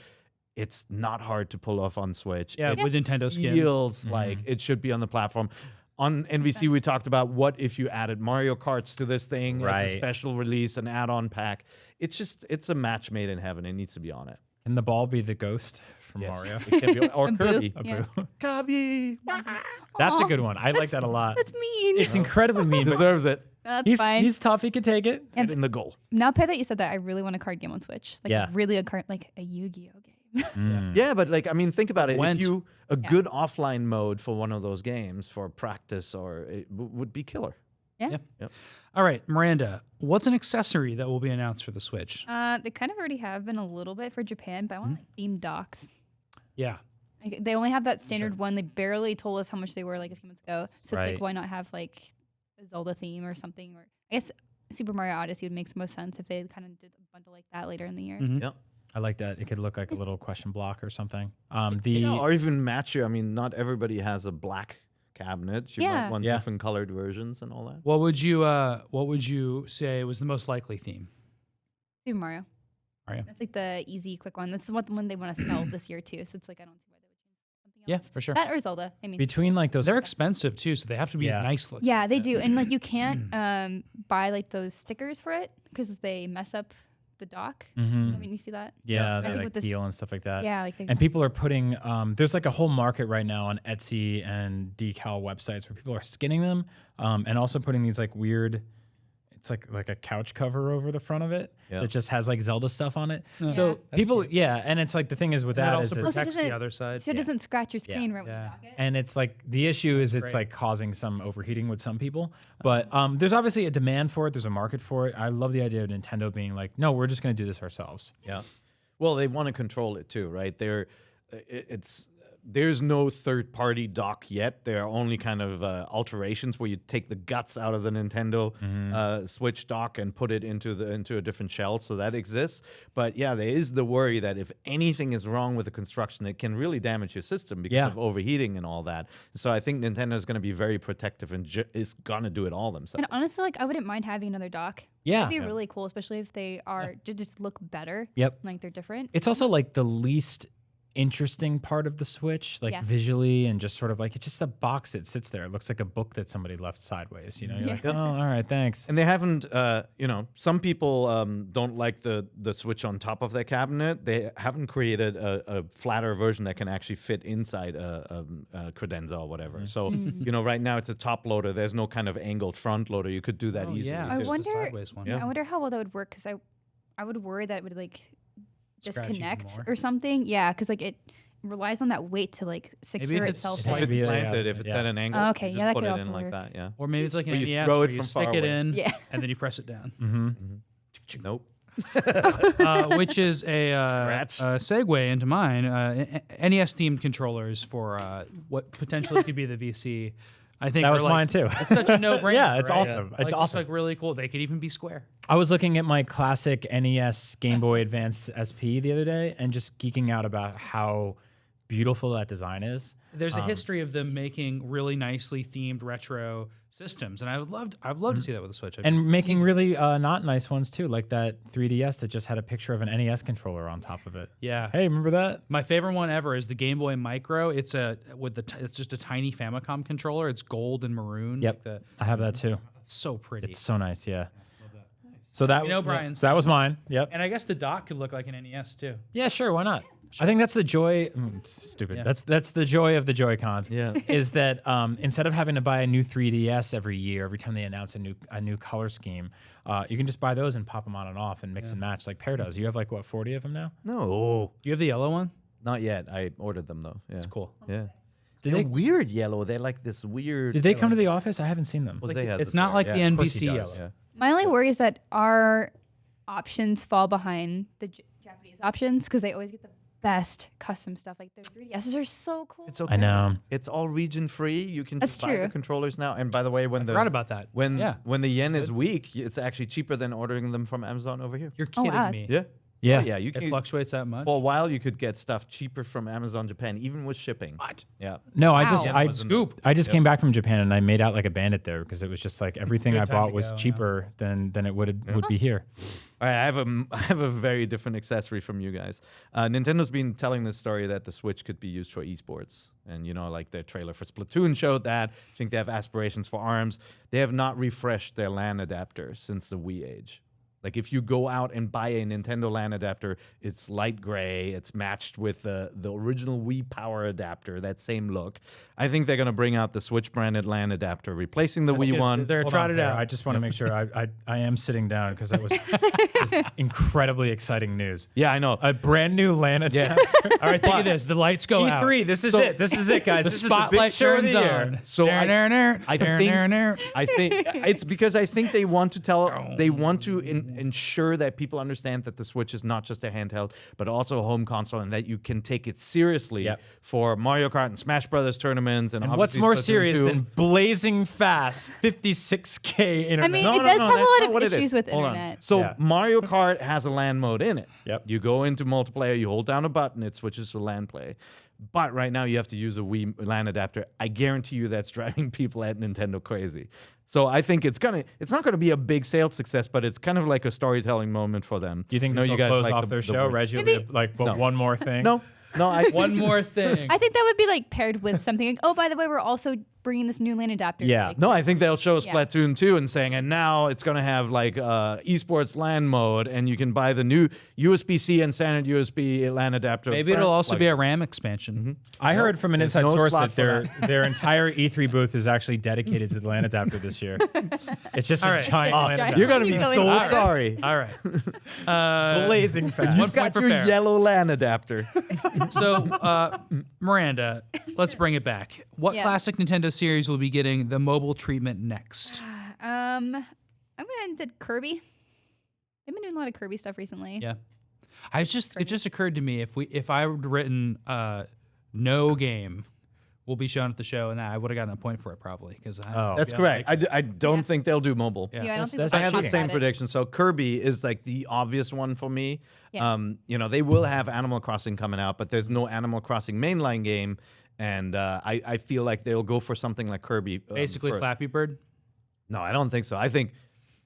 It's not hard to pull off on Switch. Yeah, with Nintendo skins. Feels like it should be on the platform. On NBC, we talked about what if you added Mario Karts to this thing as a special release, an add-on pack. It's a match made in heaven. It needs to be on it. Can the ball be the ghost from Mario? It can be, or Kirby. Kirby. That's a good one. I like that a lot. That's mean. It's incredibly mean. but Deserves it. That's fine. He's tough. He can take it. And in the goal. Now, Pei, that you said that, I really want a card game on Switch. Like really a card, like a Yu-Gi-Oh game. Yeah, but like think about it. If a good offline mode for one of those games for practice would be killer. Yeah. All right, Miranda, what's an accessory that will be announced for the Switch? They kind of already have been a little bit for Japan, but I want like themed docks. Yeah. Like, they only have that standard one. They barely told us how much they were like a few months ago. So it's like, why not have like a Zelda theme or something? Or I guess Super Mario Odyssey would make the most sense if they kind of did a bundle like that later in the year. Yep. I like that. It could look like a little question block or something. Or even match you. I mean, not everybody has a black cabinet. You might want different colored versions and all that. What would you say was the most likely theme? Super Mario. Mario. That's like the easy, quick one. That's the one they want to sell this year too. So it's like I don't see why they would change something else. Yeah, for sure. That or Zelda. I mean, between like those, they're expensive too, so they have to be nice looking. Yeah, they do, and like you can't buy like those stickers for it because they mess up the dock. I mean, you see that? Yeah, they like peel and stuff like that. Yeah, like and people are putting there's like a whole market right now on Etsy and decal websites where people are skinning them and also putting these like weird, it's like a couch cover over the front of it that just has like Zelda stuff on it. So people, and it's like the thing is with and that it is also protects the other side. So it doesn't scratch your screen right when you dock it. And it's like the issue is it's like causing some overheating with some people. But there's obviously a demand for it. There's a market for it. I love the idea of Nintendo being like, no, we're just going to do this ourselves. Yeah. Well, they want to control it too, right? It's there's no third-party dock yet. There are only kind of alterations where you take the guts out of the Nintendo Switch dock and put it into a different shell. So that exists. But yeah, there is the worry that if anything is wrong with the construction, it can really damage your system because of overheating and all that. So I think Nintendo is going to be very protective and is going to do it all themselves. And honestly, like I wouldn't mind having another dock. Yeah. It'd be really cool, especially if they are just look better. Yep. Like they're different. It's also like the least interesting part of the Switch, like visually, and just sort of like it's just a box that sits there. It looks like a book that somebody left sideways. You know, you're like, oh, all right, thanks. And they haven't, some people don't like the Switch on top of their cabinet. They haven't created a flatter version that can actually fit inside a credenza or whatever. So, right now it's a top loader. There's no kind of angled front loader. You could do that easily. Yeah, I just the wonder. sideways one. I wonder how well that would work because I would worry that it would like Scratch even disconnect more. or something. Yeah, because like it relies on that weight to like secure if it's itself. slightly If in. it's slanted, if it's at an angle, Oh, okay, you yeah, just that put could it also in like work. that, yeah. Or maybe it's like an Or you NES throw where it you from stick far it away. in Yeah. and then you press it down. Nope. Which is a Scratch. segue into mine. NES themed controllers for what potentially could be the VC. I think That was we're like, mine too. It's such a no-brainer. Yeah, it's right? awesome. It's awesome. like really cool. They could even be square. I was looking at my classic NES Game Boy Advance SP the other day and just geeking out about how beautiful that design is. There's a history of them making really nicely themed retro systems, and I'd love to see that with the Switch. And making really not nice ones too, like that 3DS that just had a picture of an NES controller on top of it. Yeah. Hey, remember that? My favorite one ever is the Game Boy Micro. It's it's just a tiny Famicom controller. It's gold and maroon. Yep. Like I have that too. it's so pretty. It's so nice, yeah. So that Brian's. so that was mine. Yep. And I guess the dock could look like an NES too. Yeah, sure. Why not? I think that's the joy. It's stupid. Yeah. That's the joy of the Joy-Cons. Yeah. Is that instead of having to buy a new 3DS every year, every time they announce a new color scheme, you can just buy those and pop them on and off and mix and match like Pear does. You have like what 40 of them now? No. Do you have the yellow one? Not yet. I ordered them though. Yeah. It's cool. Yeah. Did They're they weird yellow. They're like this weird. Did they come to the office? I haven't seen them. Well, they had It's the not like yeah. the Of course he NBC does. yellow. Yeah. My only worry is that our options fall behind the Japanese options because they always get the best custom stuff. Like their 3DSs are so cool. It's okay. I know. It's all region free. You can That's just buy the true. controllers now. And by the way, when I forgot about that. when the yen That's is weak, it's actually cheaper than ordering them from Amazon over here. You're kidding wow. me. Yeah. Yeah. Oh, yeah. You It can. fluctuates that much. For a while, you could get stuff cheaper from Amazon Japan, even with shipping. What? Yeah. No, I Wow. just Yeah, I scoop. I just came back from Japan and I made out like a bandit there because it was just like everything Good I time bought to was go, yeah. cheaper than it would be here. All right, I have a very different accessory from you guys. Nintendo's been telling this story that the Switch could be used for esports, and like their trailer for Splatoon showed that. I think they have aspirations for ARMS. They have not refreshed their LAN adapter since the Wii age. Like if you go out and buy a Nintendo LAN adapter, it's light gray. It's matched with the original Wii Power adapter, that same look. I think they're gonna bring out the Switch branded LAN adapter, replacing the Wii one. They're Hold trotted on, Pear, out. I just want to make sure I am sitting down because that was just incredibly exciting news. Yeah, I know. A brand new LAN adapter. All right, think of this. The lights go out. E3, this is it. This is it, guys. The This is spotlight big show of turns the year. on. So I think think it's because I think they want to ensure that people understand that the Switch is not just a handheld, but also a home console, and that you can take it seriously for Mario Kart and Smash Brothers tournaments. And What's obviously more Splatoon serious 2. than blazing fast 56K internet? I mean, No, it no, does no, have a that's lot not what of it is. issues with Hold on. internet. So Yeah. Mario Kart has a LAN mode in it. Yep. You go into multiplayer, you hold down a button, it switches to LAN play. But right now you have to use a Wii LAN adapter. I guarantee you that's driving people at Nintendo crazy. So I think it's not gonna be a big sales success, but it's kind of like a storytelling moment for them. Do you think No, this will you guys close like off the- their the show? words. Reggie will Maybe- be like, but No. one more thing. No, One more thing. I think that would be like paired with something like, oh, by the way, we're also bringing this new LAN adapter. Yeah. Like, No, I think they'll show Yeah. Splatoon 2 and saying, and now it's going to have like esports LAN mode, and you can buy the new USB-C and standard USB LAN adapter. Maybe it'll also be a RAM expansion. Mm-hmm. I heard from an There's inside no source slot that for their entire E3 booth is actually dedicated to the LAN adapter this year. It's just All a right. giant LAN Giant- adapter. You're going to You be go so inside. sorry. All right. blazing fast. One You've got point for your Pear. yellow LAN adapter. So, Miranda, let's bring it back. What Yeah. classic Nintendo series will be getting the mobile treatment next? I'm gonna end at Kirby. I've been doing a lot of Kirby stuff recently. Yeah. It just occurred to me if I had written no game will be shown at the show, and I would have gotten a point for it probably because That's correct. I don't think they'll do mobile. Yeah, I don't think that's they'll I have the talk same about it. prediction. So Kirby is like the obvious one for me. Yeah. They will have Animal Crossing coming out, but there's no Animal Crossing mainline game, and I feel like they'll go for something like Kirby. basically first. Flappy Bird. No, I don't think so. I think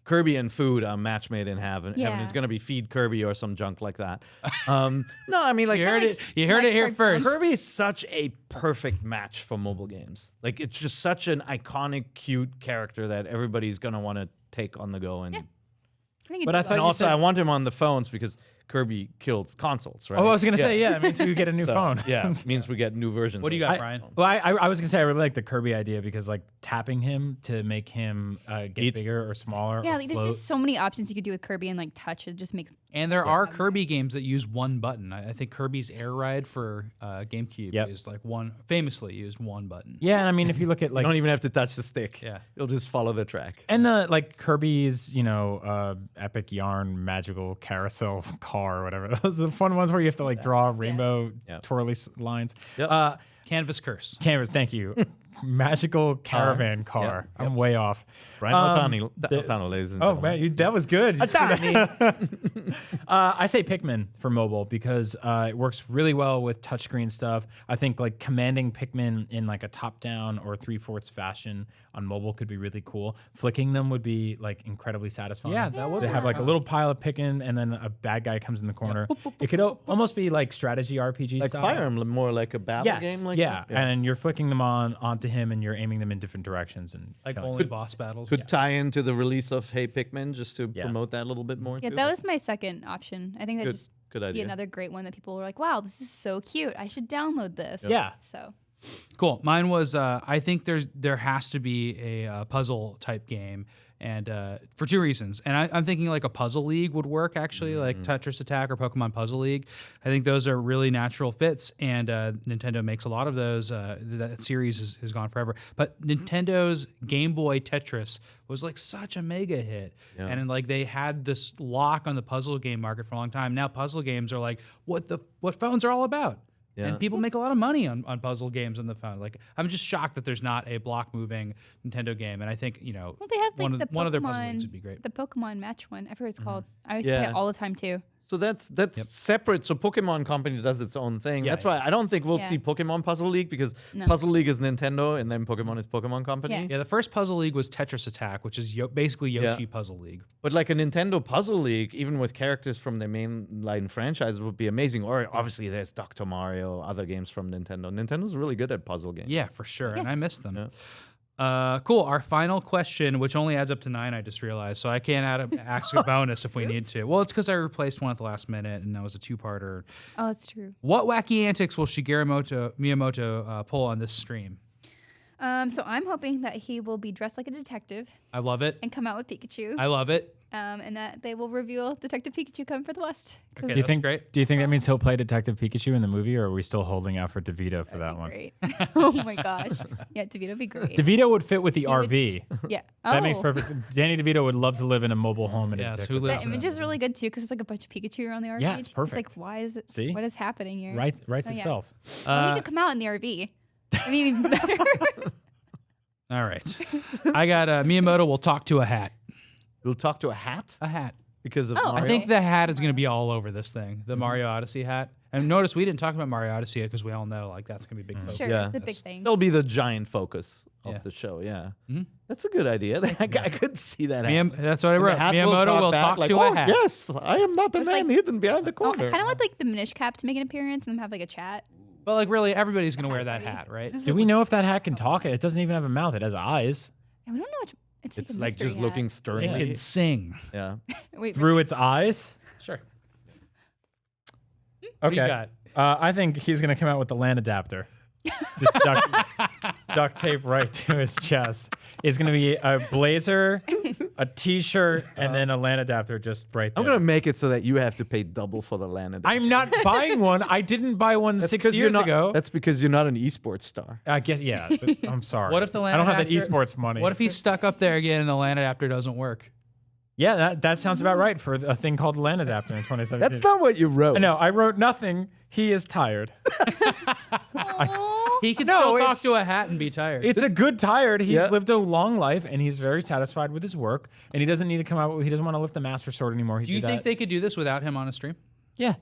Kirby and food are match made in heaven. Yeah. It's going to be Feed Kirby or some junk like that. No, I mean, like, You heard it. You heard like it here Kirby. first. Kirby is such a perfect match for mobile games. Like, it's just such an iconic, cute character that everybody's going to want to take on the go. And, I think it'd But be I fun. thought and you also, said- I want him on the phones because Kirby kills consoles, right? Oh, I was gonna say, yeah, it means we get a new So, phone. Yeah, it means we get new versions. What do you of got, it. Brian? Well, I was gonna say I really like the Kirby idea because like tapping him to make him get Eat. bigger or smaller. Yeah, or like, there's float. just so many options you could do with Kirby and like touch. It just makes And there are Kirby games that use one button. I think Kirby's Air Ride for GameCube Yep. is like famously used one button. Yeah, and I mean if you look at You like don't even have to touch the stick. Yeah. You'll just follow the track. and the like Kirby's epic yarn magical carousel car or whatever. Those are the fun ones where you have to like draw rainbow Yeah. twirly lines. Yep. Canvas Curse. Canvas, thank you. Magical caravan car. Yep. I'm way off. Brian Altano, ladies and Oh gentlemen. man, that was good. I say Pikmin for mobile because it works really well with touchscreen stuff. I think like commanding Pikmin in like a top-down or 3/4 fashion on mobile could be really cool. Flicking them would be like incredibly satisfying. Yeah, that would They have work. like a little pile of Pikmin and then a bad guy comes in the corner. It could almost be like strategy RPG Like style. Fire Emblem, more like a battle Yes, game. Like yeah. that? And you're flicking them onto him and you're aiming them in different directions and Like killing only boss battles. Could tie into the release of Hey Pikmin just to Yeah. promote that a little bit more. Yeah, too. that was my second option. I think that Good- just good be idea. another great one that people were like, "Wow, this is so cute. I should download this." Yeah. So Cool. Mine was I think there has to be a puzzle type game, and for two reasons. And I'm thinking like a Puzzle League would work actually, like Tetris Attack or Pokemon Puzzle League. I think those are really natural fits, and Nintendo makes a lot of those. That series has gone forever. But Nintendo's Game Boy Tetris was like such a mega hit, and like they had this lock on the puzzle game market for a long time. Now puzzle games are like what phones are all about. Yeah. And people make a lot of money on puzzle games on the phone. Like, I'm just shocked that there's not a block-moving Nintendo game. And I think, well, they have like one of their puzzle Pokemon, leagues would be great. the Pokemon match one. I forget what it's called. I used to play Yeah. it all the time too. So that's separate. So Pokemon Company does its own thing. Yeah, That's why I don't think we'll Yeah. see Pokemon Puzzle League because No. Puzzle League is Nintendo and then Pokemon is Pokemon Company. Yeah. Yeah, the first puzzle league was Tetris Attack, which is basically Yoshi Puzzle League. But like a Nintendo Puzzle League, even with characters from their mainline franchise, would be amazing. Or obviously there's Dr. Mario, other games from Nintendo. Nintendo's really good at puzzle games. Yeah, for sure. And I miss them. Cool. Our final question, which only adds up to 9, I just realized. So I can't ask a bonus if we need to. Well, it's because I replaced one at the last minute, and that was a 2-parter. Oh, that's true. What wacky antics will Miyamoto pull on this stream? So I'm hoping that he will be dressed like a detective I love it. and come out with Pikachu, I love it. and that they will reveal Detective Pikachu coming for the West. 'Cause Okay. Do you That's think? great. Do you think that means he'll play Detective Pikachu in the movie, or are we still holding out for DeVito for that'd that be one? Great. Oh my gosh. Yeah, DeVito would be great. DeVito would fit with the would- RV. Yeah. That makes Oh. perfect. Danny DeVito would love to live in a mobile home. In a Yes, detective who lives That in image it? is really good too because it's like a bunch of Pikachu around the RV. Yeah, it's It's perfect. like, why is it? See? What is happening here? Writes Oh, yeah. itself. Well, he could come out in the RV. I mean, even better. All right. I got Miyamoto will talk to a hat. We'll talk to a hat A hat. because of Oh, Mario. I think the hat is going to be all over this thing. The Mario Odyssey hat. And notice we didn't talk about Mario Odyssey yet because we all know like that's going to be a big focus. Sure, Yeah. it's a big thing. That'll be the giant focus of Yeah. the show. Yeah. Mhm. That's a good idea. I could see that. hat. That's what I And the wrote. hat Miyamoto will back talk like, to "Oh, a hat. Yes, I am not the With, man like- hidden behind the Oh, I corner. kind of want like the Minish Cap to make an appearance and them have like a chat. But like really, everybody's going to wear that Party. hat, right? Do we know if that hat can talk? It doesn't even have a mouth. It has eyes. And we don't know which. It's It's like, a like mystery just hat. looking It sternly. can sing. Yeah. Wait, Through its eyes? Sure. Okay. do you got? I think he's going to come out with the LAN adapter. Just duct tape right to his chest. It's going to be a blazer, a t-shirt, and then a LAN adapter just right there. I'm gonna make it so that you have to pay double for the land. I'm not buying one. I didn't buy one 6 years ago. That's because you're not an esports star. I guess, yeah. I'm sorry. What if the LAN I don't have that adapter- esports money. What if he's stuck up there again and the LAN adapter doesn't work? Yeah, that sounds about right for a thing called LAN adapter in 2017. That's not what you wrote. No, I wrote nothing. He is tired. Aw. He can No, still talk it's- to a hat and be tired. It's a good tired. He's Yeah. lived a long life, and he's very satisfied with his work. And he doesn't need to come out. He doesn't want to lift the Master Sword anymore. He Do you did think that. they could do this without him on a stream? Yeah,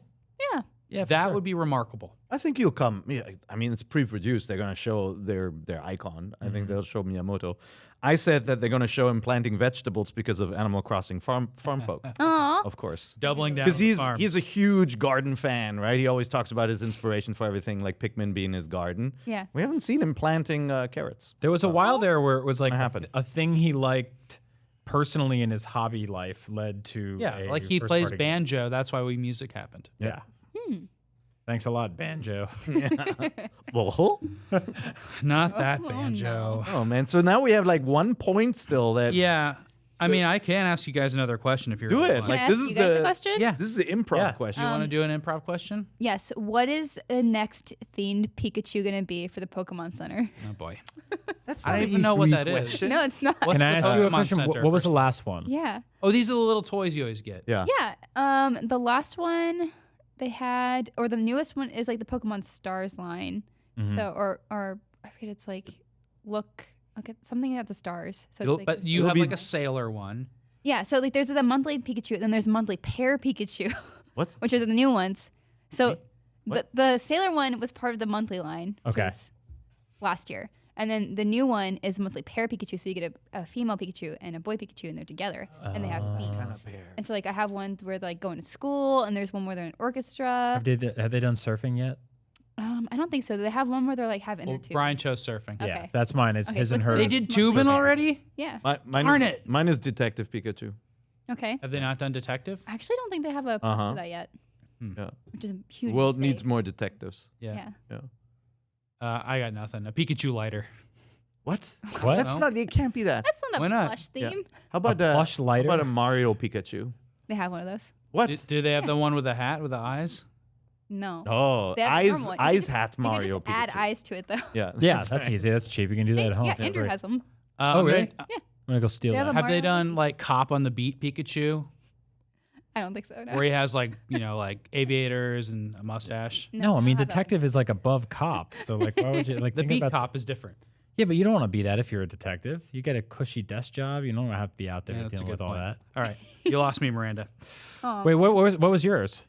Yeah. yeah. for That sure. would be remarkable. I think you'll come. Yeah, I mean, it's pre-produced. They're going to show their icon. I think they'll show Miyamoto. I said that they're going to show him planting vegetables because of Animal Crossing farm folk, Aw. of course. Doubling down. Because on the farm. he's a huge garden fan, right? He always talks about his inspiration for everything, like Pikmin being his garden. Yeah. We haven't seen him planting carrots. There was a while there where it was like What happened? a thing he liked personally in his hobby life led to yeah, a like he first plays party game. banjo. That's why music happened. Yeah. Thanks a lot, Banjo. Well, Not that Oh, banjo. oh man. So now we have like 1 point still. That Yeah. I mean, I can ask you guys another question if you're do really it. want. Like Can I this ask is you guys a the question? Yeah. this is the improv Yeah. question. Do you want to do an improv question? Yes. What is the next themed Pikachu going to be for the Pokemon Center? Oh boy. That's I don't even know what that is. No, it's not. What's Can I the ask you a Pokemon question? Center What was the first? last one? Yeah. Oh, these are the little toys you always get. Yeah. Yeah. The last one they had, or the newest one is like the Pokemon Stars line. Mm-hmm. So, or I forget. It's like look at something at the stars. So It'll- it's like But this- you It'll have be- like a sailor one. yeah. So like there's the monthly Pikachu, and then there's monthly pair Pikachu, What? which are the new ones. So Okay. What? the sailor one was part of the monthly line. Which Okay. was last year. And then the new one is monthly pair Pikachu, so you get a female Pikachu and a boy Pikachu, and they're together, and they have themes. And so like I have one where they're like going to school, and there's one where they're in orchestra. Have they done surfing yet? I don't think so. They have one where they're like have inner Well, tubes. Brian chose surfing. Okay. Yeah, that's mine. It's Okay, his and what's hers. the They next did monthly Tubin pair? already? Yeah. Mine Darn is, it. Mine is Detective Pikachu. Okay. Have they not done detective? I actually don't think they have a part Uh-huh. for that yet, Yeah. which is a huge The world mistake. needs more detectives. Yeah. Yeah. I got nothing. A Pikachu lighter. What? What? That's not. It can't be that. That's not Why a not? plush Yeah. theme. How about A plush lighter? How about a Mario Pikachu? They have one of those. What? Do they have the one with the hat with the eyes? No. Oh, They have the eyes, normal one. You can eyes just- hat You Mario can just add Pikachu. eyes to it though. Yeah, Yeah, that's that's right. easy. That's cheap. You can do that at home. Yeah, if you have Andrew break. has them. Oh, really? I'm Yeah. I'm gonna go steal They have that. a Have they Mario done Pikachu? like Cop on the Beat Pikachu, I don't think so. No. where he has like like aviators and a mustache? No, I don't mean have that one. detective is like above cop. So like, why would you like The think Beat about? Cop is different. Yeah, but you don't want to be that if you're a detective. You get a cushy desk job. You don't have to be out there Yeah, that's a dealing good with all point. that. All right, you lost me, Miranda. Aw. Wait, what was yours?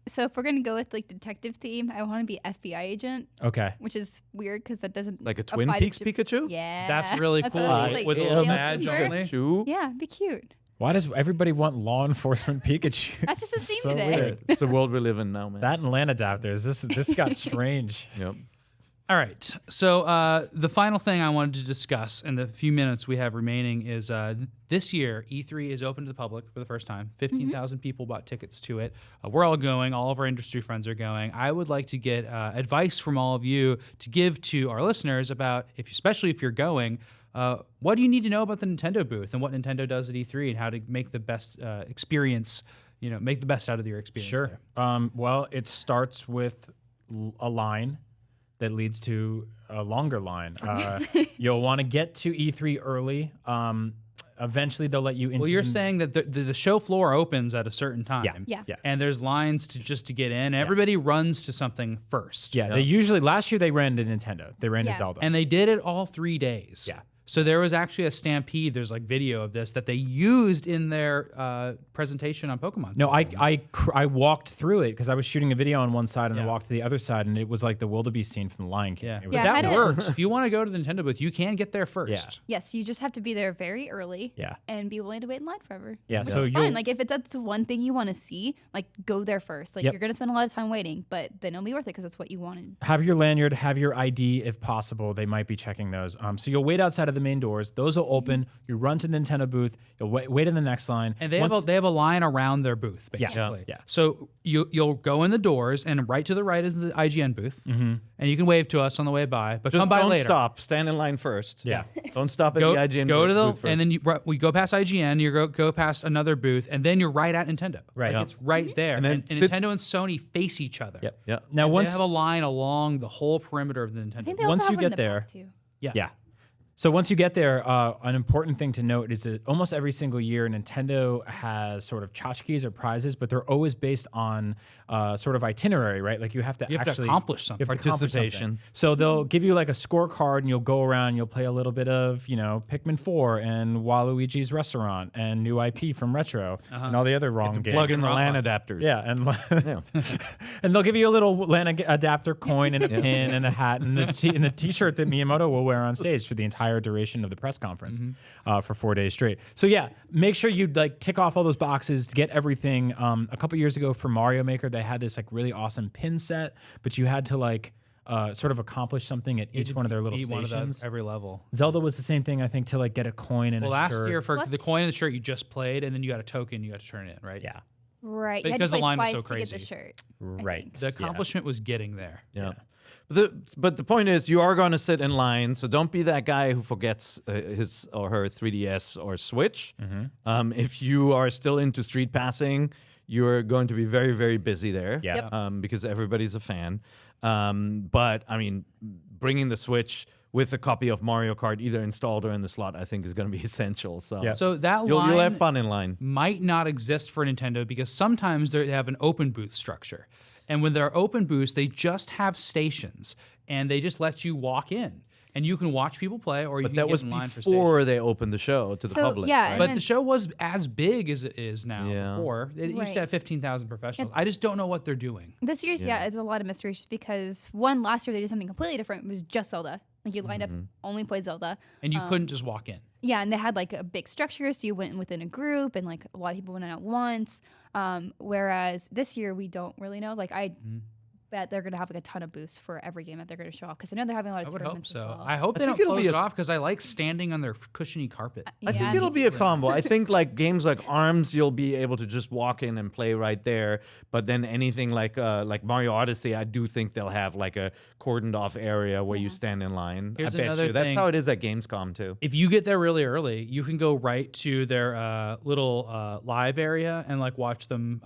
So if we're gonna go with like detective theme, I want to be FBI agent, Okay. which is weird because that doesn't Like a Twin apply to Peaks Jap- Pikachu? Yeah, That's really what cool, I was right? With a thinking. little Tail badge number. on it. Pikachu? Yeah, it'd be cute. Why does everybody want law enforcement Pikachu? That's just the theme So today. weird. It's the world we live in now, man. That and LAN adapters. This got strange. Yep. All right. So the final thing I wanted to discuss in the few minutes we have remaining is this year E3 is open to the public for the first time. 15,000 people bought tickets to it. We're all going. All of our industry friends are going. I would like to get advice from all of you to give to our listeners about, especially if you're going, what do you need to know about the Nintendo booth and what Nintendo does at E3 and how to make the best experience, make the best out of your experience. Sure. there. Well, it starts with a line that leads to a longer line. You'll want to get to E3 early. Eventually, they'll let you into. Well, you're saying that the show floor opens at a certain time. Yeah. Yeah. And there's lines to get in. Everybody runs to something first. Yeah, they usually last year they ran to Nintendo. They ran to Yeah. Zelda. And they did it all 3 days. Yeah. So there was actually a stampede. There's like video of this that they used in their presentation on Pokemon. No, I walked through it because I was shooting a video on one side and Yeah. I walked to the other side, and it was like the wildebeest scene from The Lion King. Yeah. It was But Yeah, I that had works. If you want to go to the Nintendo booth, you can get there first. Yes, you just have to be there very early. Yeah. And be willing to wait in line forever. Yeah, Which so is you'll- fine. Like if that's one thing you want to see, like go there first. Like Yep. you're gonna spend a lot of time waiting, but then it'll be worth it because it's what you wanted. Have your lanyard, have your ID if possible. They might be checking those. So you'll wait outside of the main doors. Those will open. You run to the Nintendo booth. You'll wait in the next line. And they Once- have a line around their booth, basically. Yeah. So you'll go in the doors, and right to the right is the IGN booth, and you can wave to us on the way by. But Just come by don't later. stop. Stand in line first. Yeah. Don't stop at Go, the IGN go to the booth first. and then we go past IGN. You go past another booth, and then you're right at Nintendo. Right. Like, Yeah. it's right there. And And, then and sit- Nintendo and Sony face each other. Yep. Yeah. Now They once have a line along the whole perimeter of the I Nintendo. think they booth. Once also you have one in get the there- back, too. Yeah. Yeah. So once you get there, an important thing to note is that almost every single year, Nintendo has sort of tchotchkes or prizes, but they're always based on sort of itinerary, right? Like you have to actually accomplish something. you have to accomplish something. Participation. So they'll give you like a scorecard, and you'll go around, and you'll play a little bit of, Pikmin 4 and Waluigi's Restaurant and new IP from Retro and all the other wrong games. Plug in the LAN adapters. Yeah, and and they'll give you a little LAN adapter coin and a pin and a hat and the T-shirt that Miyamoto will wear on stage for the entire duration of the press conference for 4 days straight. So yeah, make sure you like tick off all those boxes to get everything. A couple years ago for Mario Maker, they had this like really awesome pin set, but you had to like sort of accomplish something at each one of their little Beat one of stations. every level. Zelda was the same thing, I think, to like get a coin and Well, a last shirt. year for the coin and the shirt you just played, and then you got a token you got to turn in, right? Yeah, Right. Because you had to the play line was twice so to get crazy. the shirt. right. The accomplishment was getting there. Yeah. But the point is, you are going to sit in line, so don't be that guy who forgets his or her 3DS or Switch. If you are still into street passing, you're going to be very, very busy there. Yeah. Yep. Because everybody's a fan. But I mean, bringing the Switch with a copy of Mario Kart either installed or in the slot, I think is going to be essential. So, Yeah. So that you'll line have fun in line. might not exist for Nintendo because sometimes they have an open booth structure. And when they're open booths, they just have stations and they just let you walk in. And you can watch people play or you But can that get was in line for stations. before they opened the show to the So, public. yeah, right? and But then- the show was as big as it is now Yeah. before. It used Right. to have 15,000 professionals. I just don't know what they're doing. This year's, yeah, it's a lot of mysteries just because last year they did something completely different. It was just Zelda. Like you lined up, only played Zelda. And you couldn't just walk in. Yeah, and they had like a big structure, so you went in within a group, and like a lot of people went in at once. Whereas this year we don't really know. Like I bet they're gonna have like a ton of boosts for every game that they're gonna show off because I know they're having a lot of I would hope tournaments so. as well. I hope they think don't it'll close be it a- off because I like standing on their cushiony carpet. I think Yeah, it'll me be a too. combo. I think like games like ARMS, you'll be able to just walk in and play right there. But then anything like Mario Odyssey, I do think they'll have like a cordoned off area where you stand in line. Here's I bet another you. That's thing. how it is at Gamescom too. If you get there really early, you can go right to their little live area and like watch them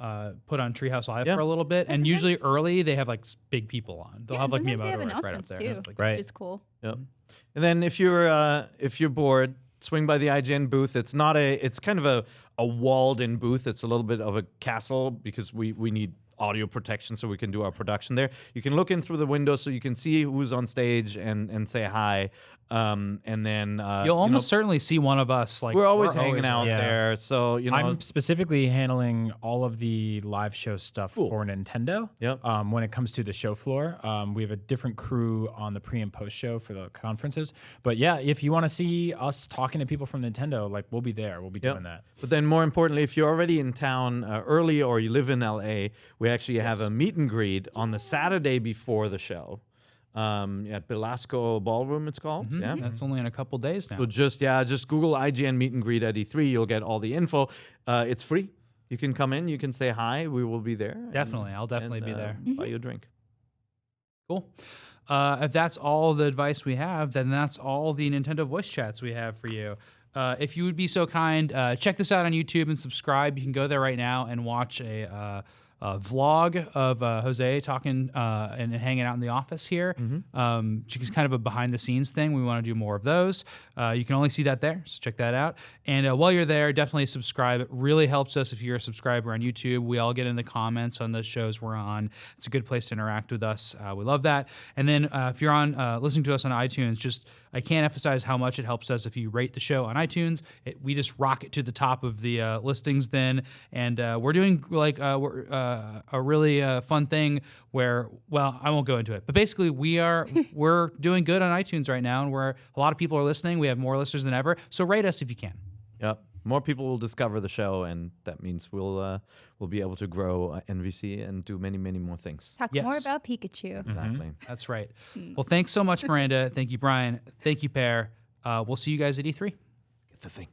put on Treehouse Live Yeah. for a little bit. And That's usually nice. early they have like big people on. They'll Yeah, have like sometimes they have Miyamoto like, right up announcements there. too, and stuff like Right. which is cool. Yep. And then if you're bored, swing by the IGN booth. It's not it's kind of a walled in booth. It's a little bit of a castle because we need audio protection so we can do our production there. You can look in through the window so you can see who's on stage and say hi. And then You'll almost certainly see one of us. Like we're always hanging out Yeah. there. So I'm specifically handling all of the live show stuff Cool. for Nintendo. Yep. When it comes to the show floor, we have a different crew on the pre and post show for the conferences. But yeah, if you want to see us talking to people from Nintendo, like we'll be there. We'll be doing that. But then more importantly, if you're already in town early or you live in LA, we actually have a meet and greet on the Saturday before the show. At Belasco Ballroom, it's called. Yeah. That's only in a couple days now. So just Google IGN meet and greet at E3. You'll get all the info. It's free. You can come in. You can say hi. We will be there. Definitely. I'll definitely be there. Buy you a drink. Cool. If that's all the advice we have, then that's all the Nintendo voice chats we have for you. If you would be so kind, check this out on YouTube and subscribe. You can go there right now and watch a vlog of Jose talking and hanging out in the office here. It's kind of a behind-the-scenes thing. We want to do more of those. You can only see that there, so check that out. And while you're there, definitely subscribe. It really helps us if you're a subscriber on YouTube. We all get in the comments on the shows we're on. It's a good place to interact with us. We love that. And then if you're on listening to us on iTunes, I can't emphasize how much it helps us if you rate the show on iTunes. We just rocket to the top of the listings then, and we're doing like a really fun thing where, well, I won't go into it, but basically we're doing good on iTunes right now, and a lot of people are listening. We have more listeners than ever, so rate us if you can. Yep. More people will discover the show, and that means we'll be able to grow NVC and do many, many more things. Talk more Yes. about Pikachu. Exactly. That's right. Well, thanks so much, Miranda. Thank you, Brian. Thank you, Pear. We'll see you guys at E3. Get the thing.